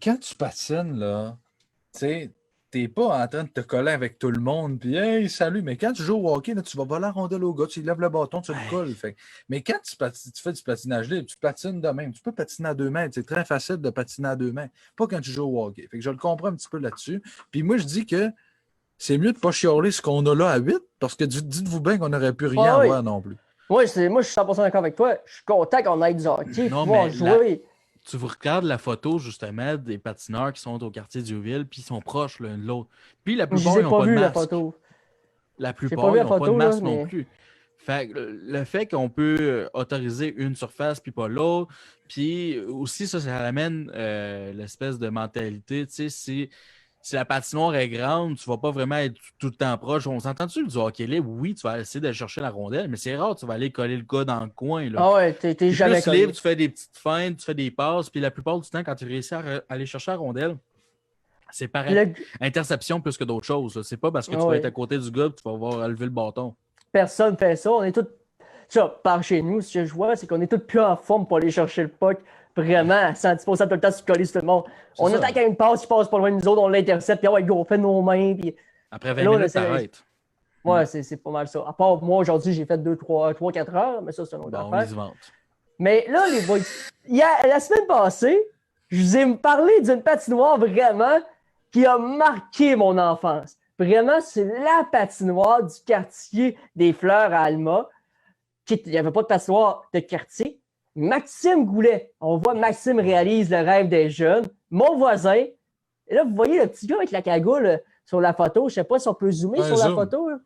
Quand tu patines, là, tu sais, t'es pas en train de te coller avec tout le monde, puis hey, salut, mais quand tu joues au hockey, là, tu vas voler la rondelle au gars, tu lui lèves le bâton, tu le colles. Fait. Mais quand tu fais du patinage libre, tu patines de même. Tu peux patiner à 2 mètres, c'est très facile de patiner à 2 mètres. Pas quand tu joues au hockey. Fait que je le comprends un petit peu là-dessus. Puis moi, je dis que c'est mieux de pas chialer ce qu'on a là à 8, parce que dites-vous bien qu'on n'aurait plus rien à voir non plus. Moi, je suis 100% d'accord avec toi. Je suis content qu'on aille du hockey, Non, pouvoir mais jouer. Tu vous regardes la photo, justement, des patineurs qui sont au quartier Diouville, puis ils sont proches l'un de l'autre. Puis la Je plupart, n'ai ils n'ont pas pas de vu la masque. photo. La J'ai plupart, pas vu ils la n'ont pas de photo, là, masque non mais- plus. Fait que le fait qu'on peut autoriser une surface puis pas l'autre, puis aussi ça amène l'espèce de mentalité, tu sais, si la patinoire est grande, tu ne vas pas vraiment être tout le temps proche. On s'entend-tu du hockey libre? Oui, tu vas essayer de chercher la rondelle, mais c'est rare, tu vas aller coller le gars dans le coin. Là. Ah ouais, t'es jamais plus libre, tu fais des petites feintes, tu fais des passes, puis la plupart du temps, quand tu réussis à aller chercher la rondelle, c'est pareil. Interception plus que d'autres choses. C'est pas parce que tu vas être à côté du gars que tu vas avoir lever le bâton. Personne fait ça. On est tous. Ça, par chez nous, ce que je vois, c'est qu'on est tous plus en forme pour aller chercher le puck. Vraiment, à 110% tout le temps, se coller sur tout le monde. On attaque à une passe qui passe pas loin de nous autres, on l'intercepte, puis on fait nos mains. Puis... Après 20 minutes, t'arrêtes. Ouais, c'est pas mal ça. À part moi, aujourd'hui, j'ai fait 3-4 heures, mais ça, c'est un autre affaire. Ils se vantent. Mais là, les boys, la semaine passée, je vous ai parlé d'une patinoire vraiment qui a marqué mon enfance. Vraiment, c'est la patinoire du quartier des Fleurs à Alma. Il n'y avait pas de patinoire de quartier. Maxime Goulet. On voit Maxime réalise le rêve des jeunes. Mon voisin. Et là, vous voyez le petit gars avec la cagoule sur la photo. Je ne sais pas si on peut zoomer sur la photo. Là.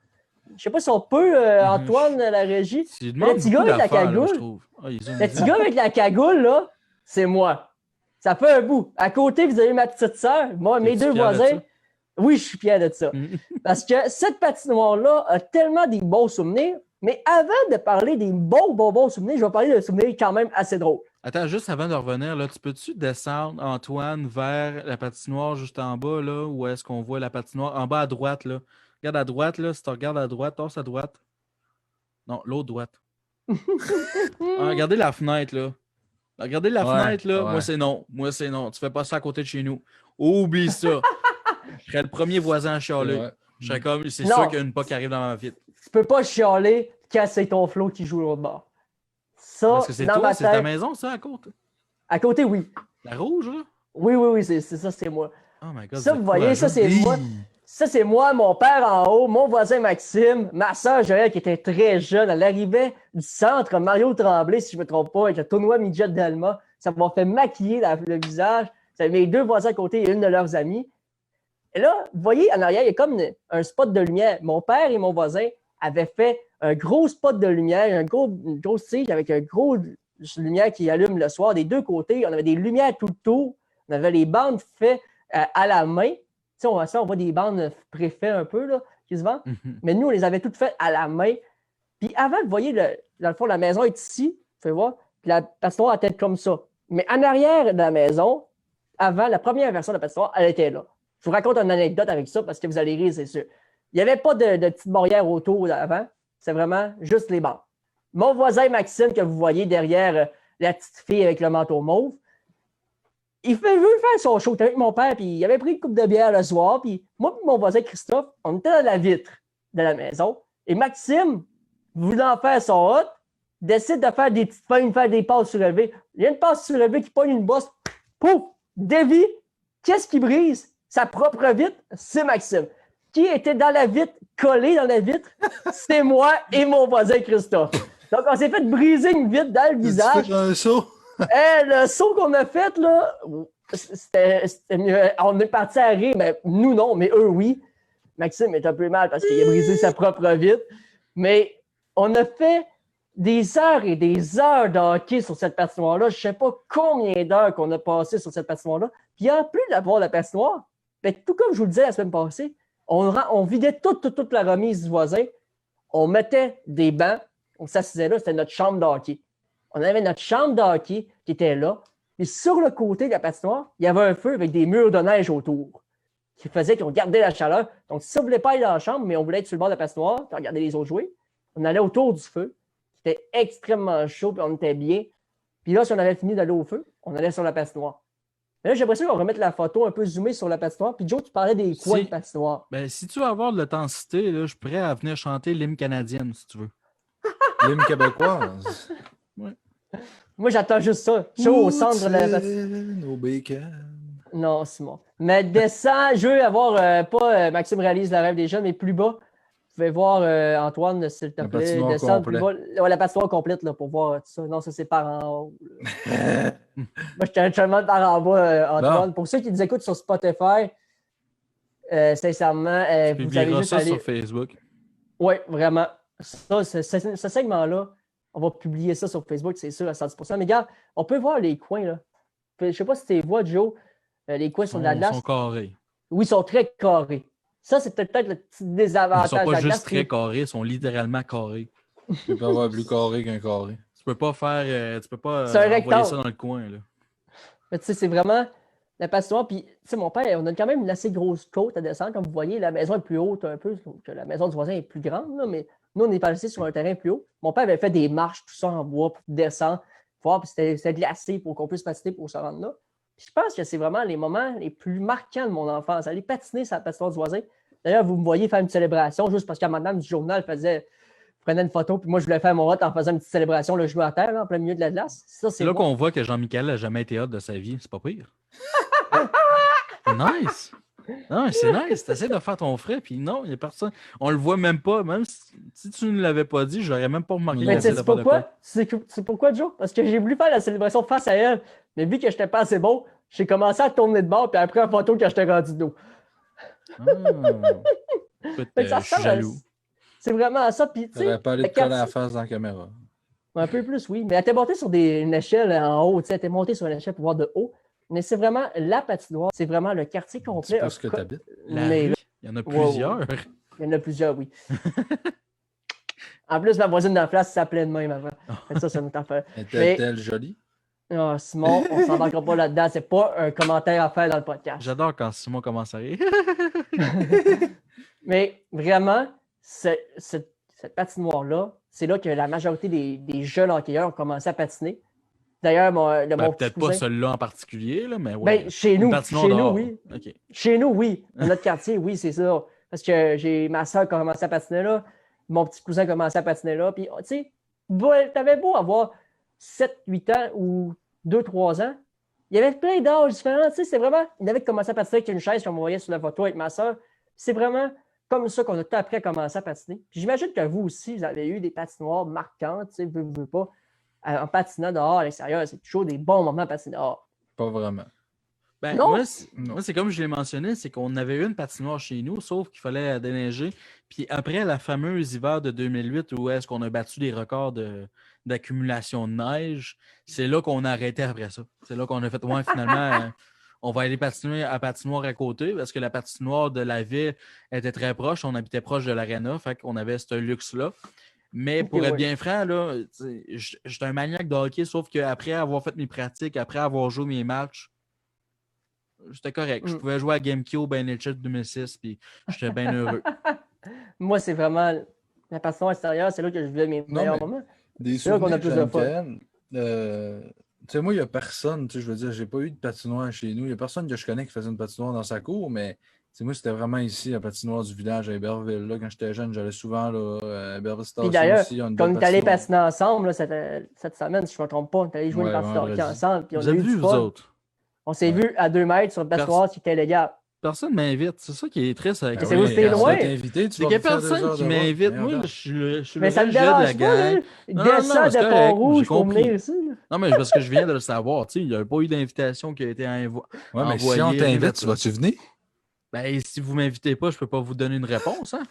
Je ne sais pas si on peut, Antoine, la régie. Le petit gars avec la cagoule. Le petit gars avec la cagoule, là, c'est moi. Ça fait un bout. À côté, vous avez ma petite sœur. Moi, mes deux voisins. Oui, je suis fier de ça. Parce que cette patinoire-là a tellement des beaux souvenirs. Mais avant de parler des bons souvenirs, je vais parler de souvenirs quand même assez drôles. Attends, juste avant de revenir, là, tu peux-tu descendre, Antoine, vers la patinoire juste en bas, là, où est-ce qu'on voit la patinoire? En bas à droite, là. Regarde à droite, là. Si tu regardes à droite, torse à droite. Non, l'autre droite. Regardez la fenêtre, là. Regardez la fenêtre, là. Ouais. Moi, c'est non. Tu fais pas ça à côté de chez nous. Oublie ça. Je serais le premier voisin à chialer. Ouais. Je serais comme, c'est sûr qu'il y a une pas qui arrive dans ma vie. Tu peux pas chialer quand c'est ton flot qui joue l'autre bord. Ça, parce que c'est toi, c'est ta maison, ça, à côté? À côté, oui. La rouge, là? Oui, c'est ça, c'est moi. Oh my God, ça, vous voyez, ça, c'est moi. Ça, c'est moi, mon père en haut, mon voisin Maxime, ma soeur Joëlle qui était très jeune. Elle arrivait du centre Mario Tremblay, si je ne me trompe pas, avec le tournoi Midget d'Alma. Ça m'a fait maquiller le visage. Ça mes deux voisins à côté et une de leurs amies. Et là, vous voyez, en arrière, il y a comme un spot de lumière. Mon père et mon voisin avaient fait un gros spot de lumière, une grosse tige avec un gros lumière qui allume le soir. Des deux côtés, on avait des lumières tout le tour. On avait les bandes faites à la main. Tu sais, on voit des bandes préfets un peu là, qui se vendent. Mais nous, on les avait toutes faites à la main. Puis avant, vous voyez, dans le fond, la maison est ici. Vous pouvez voir. Puis la patinoire était comme ça. Mais en arrière de la maison, avant, la première version de la patinoire, elle était là. Je vous raconte une anecdote avec ça parce que vous allez rire, c'est sûr. Il n'y avait pas de petite barrière autour avant. C'est vraiment juste les bancs. Mon voisin Maxime, que vous voyez derrière la petite fille avec le manteau mauve, il veut faire son show avec mon père, puis il avait pris une coupe de bière le soir, puis moi et mon voisin Christophe, on était dans la vitre de la maison, et Maxime, voulant faire son hot, décide de faire des petites feintes, faire des passes surélevées. Il y a une passe surélevée qui pogne une bosse, pouf, dévie. Qu'est-ce qui brise? Sa propre vitre, c'est Maxime. Qui était dans la vitre, collé dans la vitre, c'est moi et mon voisin Christophe. Donc, on s'est fait briser une vitre dans le visage. Un saut? Le saut qu'on a fait, là, c'était mieux. On est parti à rire, mais nous, non, mais eux, oui. Maxime est un peu mal parce qu'il a brisé sa propre vitre. Mais on a fait des heures et des heures de hockey sur cette patinoire-là. Je ne sais pas combien d'heures qu'on a passé sur cette patinoire-là. Puis en plus d'avoir la patinoire, ben, tout comme je vous le disais la semaine passée, on vidait toute la remise du voisin. On mettait des bancs. On s'assisait là. C'était notre chambre de hockey. On avait notre chambre de hockey qui était là. Et sur le côté de la patinoire, il y avait un feu avec des murs de neige autour qui faisait qu'on gardait la chaleur. Donc, si on ne voulait pas aller dans la chambre, mais on voulait être sur le bord de la patinoire et regarder les autres jouer, on allait autour du feu. C'était extrêmement chaud et on était bien. Puis là, si on avait fini d'aller au feu, on allait sur la patinoire. Mais là, j'ai l'impression qu'on va remettre la photo un peu zoomée sur la patinoire. Puis Joe, tu parlais des coins de patinoire. Ben, si tu veux avoir de l'intensité, là, je suis prêt à venir chanter l'hymne canadienne, si tu veux. L'hymne québécoise? Ouais. Moi, j'attends juste ça. Chaud au centre de la patinoire. Au bacon. Non, Simon. Mais descends, je veux avoir, pas Maxime réalise le rêve des jeunes, mais plus bas. Vous pouvez voir, Antoine, s'il te plaît. Descends plus bas. Ouais, la patinoire complète là, pour voir tout ça. Non, ça, c'est par en haut. Moi, je te demande par en bas, Antoine. Non. Pour ceux qui nous écoutent sur Spotify, sincèrement, vous avez juste ça sur Facebook. Oui, vraiment. Ça, ce segment-là, on va publier ça sur Facebook, c'est sûr, à 110%. Mais regarde, on peut voir les coins, là. Je ne sais pas si tu les vois, Joe. Les coins sont de la glace. Ils sont carrés. Oui, ils sont très carrés. Ça, c'est peut-être le petit Ils désavantage sont de pas la juste glace. très carrés, ils sont littéralement carrés. Tu peux avoir plus carré qu'un carré. Tu peux pas faire. Tu peux pas C'est un envoyer rectangle. ça dans le coin. Là. Mais tu sais, c'est vraiment la patinoire. Puis, tu sais, mon père, on a quand même une assez grosse côte à descendre. Comme vous voyez, la maison est plus haute un peu, que la maison du voisin est plus grande, là, mais nous, on est passé sur un terrain plus haut. Mon père avait fait des marches, tout ça en bois, pour descendre, voir, puis c'était glacé pour qu'on puisse patiner pour se rendre là. Puis je pense que c'est vraiment les moments les plus marquants de mon enfance. Aller patiner sur la patinoire du voisin. D'ailleurs, vous me voyez faire une célébration juste parce que madame du journal prenait une photo, puis moi, je voulais faire mon hot en faisant une petite célébration, le genou à terre, là, en plein milieu de la glace. Ça, C'est là qu'on voit que Jean-Michel n'a jamais été hot de sa vie. C'est pas pire. C'est nice. Non, c'est nice. T'essaies de faire ton frais, puis non, il n'y a personne. On le voit même pas. Même si tu ne l'avais pas dit, j'aurais même pas remarqué. Mais qu'il essayait de faire de quoi. c'est pourquoi, Joe? Parce que j'ai voulu faire la célébration face à elle, mais vu que j'étais pas assez bon, j'ai commencé à tourner de bord, puis après en photo quand j'étais rendu de dos. Écoute, Fait que ça je suis ressemble jaloux. C'est vraiment ça, puis tu Tu n'aurais sais, pas allé le te coller à la quartier- face dans la caméra. un peu plus, oui, mais elle était montée sur une échelle en haut, tu sais, elle était montée sur une échelle pour voir de haut, mais c'est vraiment la patinoire, c'est vraiment le quartier complet. C'est pas ce que tu habites. La Mais rue, il y en a plusieurs. il y en a plusieurs, oui. En plus, ma voisine d'en face s'appelait de même avant. Fait que ça, c'est notre affaire. Était-elle jolie? Ah, Simon, on s'en embarquera pas là-dedans. C'est pas un commentaire à faire dans le podcast. J'adore quand Simon commence à rire. Mais vraiment, cette patinoire-là, c'est là que la majorité des jeunes hockeyeurs ont commencé à patiner. D'ailleurs, mon petit Peut-être pas cousin... celui-là en particulier, là, mais ouais. Ben, chez nous, oui. OK. Chez nous, oui. Dans notre quartier, oui, c'est ça. Parce que j'ai ma soeur qui a commencé à patiner là, mon petit cousin a commencé à patiner là. Puis, tu sais, t'avais beau avoir 7, 8 ans ou 2, 3 ans, il y avait plein d'âges différents. Tu sais, c'est vraiment. Il avait commencé à patiner avec une chaise, comme on voyait sur la photo avec ma soeur. C'est vraiment comme ça qu'on a tout appris à commencer à patiner. Puis j'imagine que vous aussi, vous avez eu des patinoires marquantes, tu sais, veux pas. En patinant dehors à l'extérieur, c'est toujours des bons moments à patiner dehors. Pas vraiment. Ben, Non. moi, c'est comme je l'ai mentionné, c'est qu'on avait eu une patinoire chez nous, sauf qu'il fallait déneiger. Puis après la fameuse hiver de 2008, où est-ce qu'on a battu des records d'accumulation de neige, c'est là qu'on a arrêté après ça. C'est là qu'on a fait, ouais, finalement, on va aller patiner à patinoire à côté, parce que la patinoire de la ville était très proche, on habitait proche de l'aréna, fait qu'on avait ce luxe-là. Mais pour être bien franc, là, j'étais un maniaque de hockey, sauf qu'après avoir fait mes pratiques, après avoir joué mes matchs, j'étais correct. Je pouvais jouer à GameCube, NHL 2006, puis j'étais bien heureux. Moi, c'est vraiment la patinoire extérieure, c'est là que je vivais mes meilleurs moments. Des C'est là qu'on a souvenirs, plus de fun. tu sais, moi, il n'y a personne, tu sais, je veux dire, j'ai pas eu de patinoire chez nous. Il n'y a personne que je connais qui faisait une patinoire dans sa cour, mais moi, c'était vraiment ici, la patinoire du village à Héberville. Là, quand j'étais jeune, j'allais souvent là, à Héberville Station. Puis d'ailleurs, aussi, quand on est allé patiner ensemble là, cette semaine, si je ne me trompe pas, on est allé jouer une partie de hockey ensemble. Puis on vous avez vu, vous autres? On s'est vu à 2 mètres sur une patinoire qui était légal. Personne ne m'invite. C'est ça qui est triste avec c'est aussi loin. C'est qu'il n'y a personne qui m'invite. Moi, je suis le ça me jet de la dérange gang. pas. Descends de Pont-Rouge pour venir ici. Non, mais parce que je viens de le savoir. Il n'y a pas eu d'invitation qui a été envoyée. Ouais, mais si on t'invite, tu vas-tu venir? Ben, si vous ne m'invitez pas, je ne peux pas vous donner une réponse. Hein?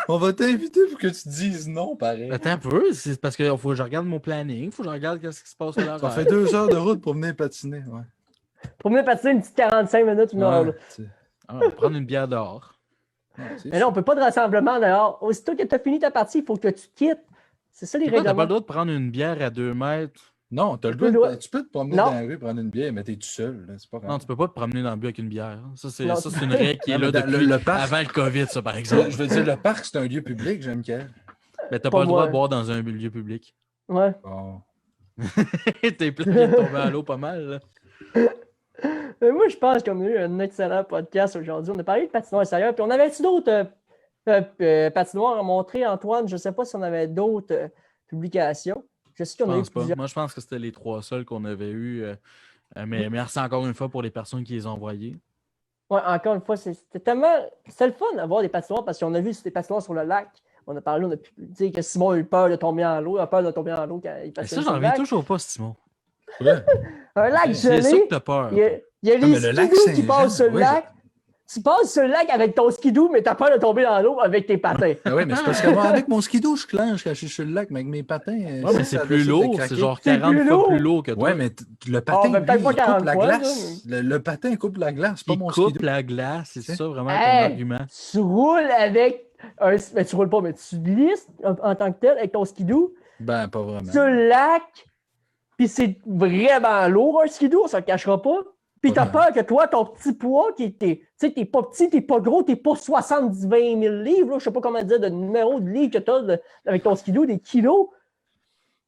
On va t'inviter pour que tu dises non, pareil. Attends un peu, c'est parce qu'il faut que je regarde mon planning, il faut que je regarde ce qui se passe là. Ça fait 2 heures de route pour venir patiner. Ouais. Pour venir patiner une petite 45 minutes, une heure. On va prendre une bière dehors. Mais là, on ne peut pas de rassemblement dehors. Aussitôt que tu as fini ta partie, il faut que tu quittes. C'est ça les règlements. Tu n'as pas le droit de prendre une bière à 2 mètres. Non, tu peux te promener dans la rue prendre une bière, mais t'es tout seul. Là, c'est pas grave. Non, tu peux pas te promener dans le but avec une bière. Ça, c'est une règle qui est là depuis avant le COVID, ça, par exemple. Je veux dire, le parc, c'est un lieu public, j'aime qu'elle. Mais t'as pas le droit de boire dans un lieu public. Ouais. Bon. T'es plein de tomber à l'eau pas mal, là. Mais moi, je pense qu'on a eu un excellent podcast aujourd'hui. On a parlé de patinoire extérieure. Puis on avait-tu d'autres patinoires à montrer, Antoine? Je ne sais pas si on avait d'autres publications. Je sais qu'on a eu plusieurs. Moi, je pense que c'était les 3 seuls qu'on avait eus. Mais merci encore une fois pour les personnes qui les ont envoyées. Oui, encore une fois, c'était le fun d'avoir des patinoires parce qu'on a vu des patinoires sur le lac. On a parlé, on a pu dire que Simon a eu peur de tomber en l'eau. Il a peur de tomber en l'eau quand il passe. Ça, j'en reviens toujours pas, Simon. Un lac gelé. C'est ça que t'as peur. Il y a les skidoo qui passent sur le lac. Tu passes sur le lac avec ton skidoo, mais t'as peur de tomber dans l'eau avec tes patins. Ah oui, mais c'est parce que moi, avec mon skidoo, je clenche quand je suis sur le lac, mais avec mes patins. Ouais, mais c'est plus lourd, c'est genre C'est 40 plus fois lourd. plus lourd que toi. Ouais, mais le patin, ben, lui, peut-être il pas coupe 40 la fois, glace. Le patin coupe la glace, pas Il mon coupe skidoo. la glace, c'est C'est- ça vraiment ton Hey, argument. tu roules avec un. Mais tu roules pas, mais tu glisses en tant que tel avec ton skidoo Ben, pas vraiment. sur le lac, puis c'est vraiment lourd un skidoo, on se le cachera pas. Puis t'as Pas peur que toi, ton petit poids, tu sais, t'es pas petit, t'es pas gros, t'es pas 70-20 000 livres, là, je sais pas comment dire, de numéro de livres que t'as avec ton skidoo, des kilos.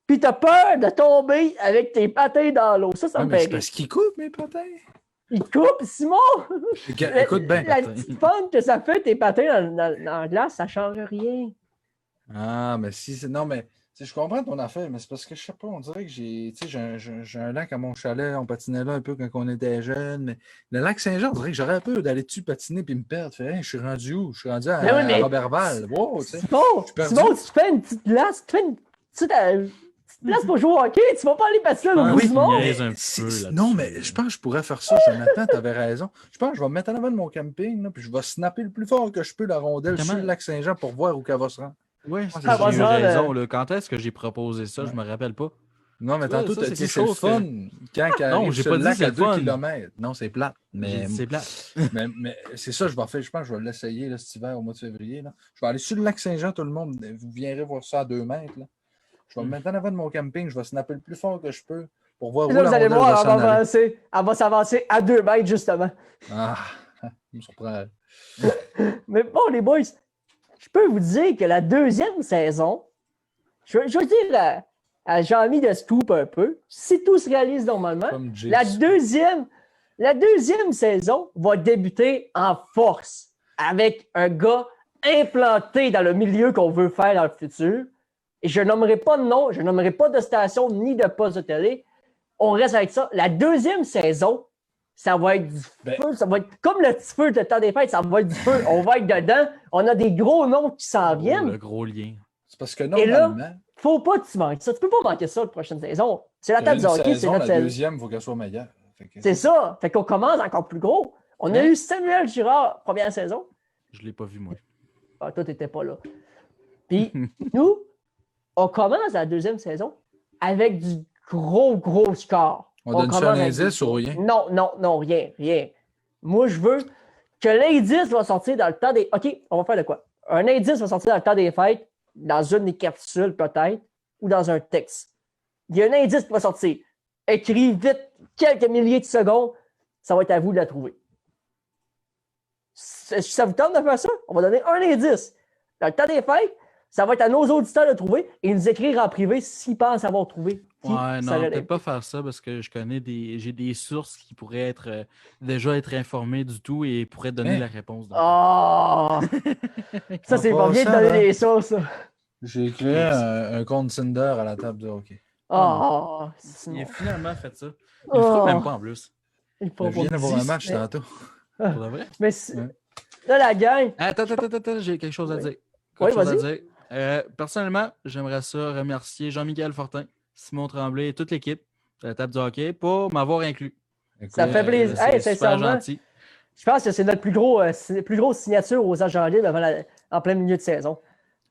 Puis t'as peur de tomber avec tes patins dans l'eau. Ça Ouais, me mais fait c'est rire. parce qu'il coupe mes patins. Il coupe, Simon! Écoute bien. La petite pente que ça fait, tes patins dans la glace, ça change rien. Ah, mais si, c'est. Non, mais. Je comprends ton affaire, mais c'est parce que je sais pas, on dirait que j'ai un lac à mon chalet, on patinait là un peu quand on était jeune, mais le lac Saint-Jean, on dirait que j'aurais peur d'aller dessus patiner puis me perdre. Fait, hey, je suis rendu où? Je suis rendu à, Mais oui, mais- Robertval. Wow, tu sais. Simon, tu fais une petite glace, tu fais une petite place pour jouer au hockey, tu vas pas aller patiner Ah au bout oui, du monde. il niaise un peu C'est- là-dessus. non, mais je pense que je pourrais faire ça, Jonathan, t'avais raison. Je pense que je vais me mettre en avant de mon camping, là, puis je vais snapper le plus fort que je peux la rondelle Comment? sur le lac Saint-Jean pour voir où qu'elle va se rendre. Ouais, Ah, ça va j'ai eu se rendre, raison. Là. Quand est-ce que j'ai proposé ça? Je me rappelle pas. Non, mais Tu vois, tantôt, ça, t'as c'est dit quelque c'est le chose que- fun quand elle Non, arrive j'ai sur pas le dit lac c'est à le 2 fun. km. Non, c'est plate. J'ai Mais, dit c'est plate. mais c'est ça, je vais faire. Je pense que je vais l'essayer là, cet hiver au mois de février. Là. Je vais aller sur le lac Saint-Jean, tout le monde. Vous viendrez voir ça à 2 mètres. Là. Je vais me mettre en avant de mon camping. Je vais snapper le plus fort que je peux pour voir où Puis là, la vous allez rondelle voir, va s'en aller. elle va s'avancer à 2 mètres, justement. Ah, ça me surprend. Mais bon, les boys, je peux vous dire que la deuxième saison, je veux dire à Jean-Mi de scoop un peu, si tout se réalise normalement, Comme James. la deuxième saison va débuter en force avec un gars implanté dans le milieu qu'on veut faire dans le futur. Et je nommerai pas de nom, je nommerai pas de station ni de poste de télé. On reste avec ça. La deuxième saison, ça va être du feu. Ça va être comme le petit feu de temps des fêtes, ça va être du feu. On va être dedans. On a des gros noms qui s'en viennent. Le gros lien. C'est parce que Et là, normalement, faut pas que tu manques ça. Tu peux pas manquer ça la prochaine saison. C'est la une table du hockey, c'est saison, notre la saison. deuxième, il faut qu'elle soit meilleure. Fait que- C'est ça. Fait qu'on commence encore plus gros. On a Hein? eu Samuel Girard, première saison. Je l'ai pas vu, moi. Ah, toi, t'étais pas là. Puis, nous, on commence la deuxième saison avec du gros score. On donne ça commence un avec indice du- ou rien? Non, rien. Moi, je veux que l'indice va sortir dans le temps des... OK, on va faire de quoi? Un indice va sortir dans le temps des fêtes, dans une des capsules peut-être, ou dans un texte. Il y a un indice qui va sortir. Écris vite, quelques milliers de secondes, ça va être à vous de la trouver. Ça vous tente de faire ça? On va donner un indice. Dans le temps des fêtes, ça va être à nos auditeurs de trouver et nous écrire en privé s'ils pensent avoir trouvé. qui Ouais, ça non, relève. peut-être pas faire ça parce que j'ai des sources qui pourraient être déjà être informées du tout et pourraient donner Hein? la réponse. Donc. Ah! Ça, c'est pas bien de passant, donner là. des sources. Ça. J'ai créé un compte Tinder à la table de hockey. Ah! Il a finalement fait ça. Il Oh. le fera même pas en plus. Il Je faut viens pas d'avoir un dire, match mais- tantôt. Pour de vrai. Mais là, la gang, Attends, j'ai quelque chose à dire. Oui, Quelque chose à vas-y. dire. Personnellement, j'aimerais ça remercier Jean-Michel Fortin, Simon Tremblay et toute l'équipe de la table du hockey pour m'avoir inclus. ça fait plaisir. Hey, C'est super sincèrement, gentil. je pense que c'est notre plus grosse signature aux agents libres en plein milieu de saison.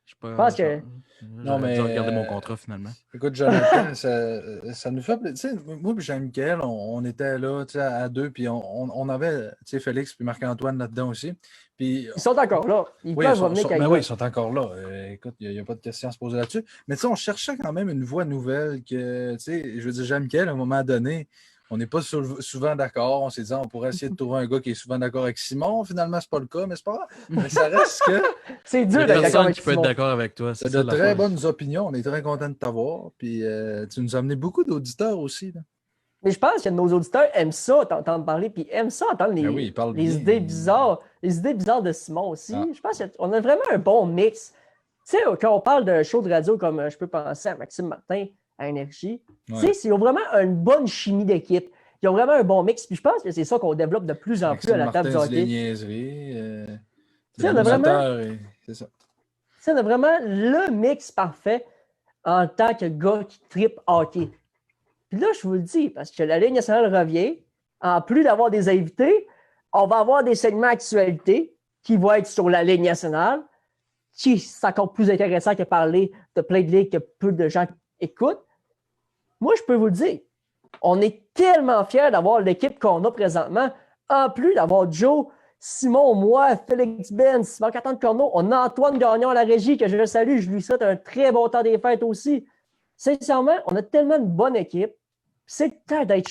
Je pense pense que- Non, mais, J'ai regardé mon contrat finalement. Écoute, Jonathan, ça nous fait plaisir. Tu sais, moi et Jean-Michel, on était là tu sais, à deux, puis on avait tu sais, Félix puis Marc-Antoine là-dedans aussi. Puis, Ils sont encore là. Ils oui, peuvent ils revenir quand ils oui, veulent. ils sont encore là. Écoute, il n'y a pas de question à se poser là-dessus. Mais tu sais, on cherchait quand même une voix nouvelle que, tu sais, je veux dire, Jean-Michel, à un moment donné, on n'est pas souvent d'accord. On s'est dit, on pourrait essayer de trouver un gars qui est souvent d'accord avec Simon. Finalement, c'est pas le cas, mais c'est pas grave. Mais ça reste que C'est Il dur y a d'être d'accord personne avec qui peut être Simon. d'accord avec toi. tu C'est as ça, de très l'affaire. bonnes opinions. On est très content de t'avoir. Puis tu nous as amené beaucoup d'auditeurs aussi. Là. Mais je pense que nos auditeurs aiment ça, t'entendre parler, puis aiment ça, entendre Ben oui, ils parlent les bien. idées bizarres. Les idées bizarres de Simon aussi. Ah. Je pense qu'on a vraiment un bon mix. Tu sais, quand on parle de show de radio comme je peux penser à Maxime Martin, à Énergie, Ouais. tu sais, ils ont vraiment une bonne chimie d'équipe. Ils ont vraiment un bon mix. Puis je pense que c'est ça qu'on développe de plus en plus à la Maxime table du Martin dit les hockey. niaiseries. Tu sais, on a vraiment- l'animateur et- C'est ça. Tu sais, on a vraiment le mix parfait en tant que gars qui tripe hockey. Puis là, je vous le dis, parce que la Ligue nationale revient, en plus d'avoir des invités, On va avoir des segments actualités qui vont être sur la Ligue nationale, qui c'est encore plus intéressant que parler de plein de ligues que peu de gens écoutent. Moi, je peux vous le dire, on est tellement fiers d'avoir l'équipe qu'on a présentement. En plus d'avoir Joe, Simon, moi, Félix Benz, Simon Catan de Corneau, on a Antoine Gagnon à la régie, que je le salue, je lui souhaite un très bon temps des fêtes aussi. Sincèrement, on a tellement une bonne équipe. C'est le temps d'être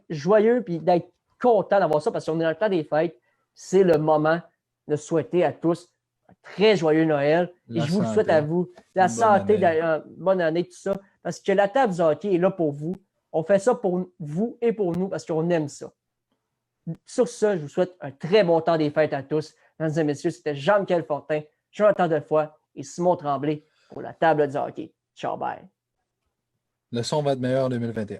joyeux et d'être content d'avoir ça parce qu'on est dans le temps des fêtes. C'est le moment de souhaiter à tous un très joyeux Noël. Et je vous le souhaite à vous. La santé, bonne année, tout ça. Parce que la table du hockey est là pour vous. On fait ça pour vous et pour nous parce qu'on aime ça. Sur ce, je vous souhaite un très bon temps des fêtes à tous. Mesdames et messieurs, c'était Jean-Michel Fortin, Jonathan Defoy et Simon Tremblay pour la table du hockey. Ciao, bye. Le son va être meilleur en 2021.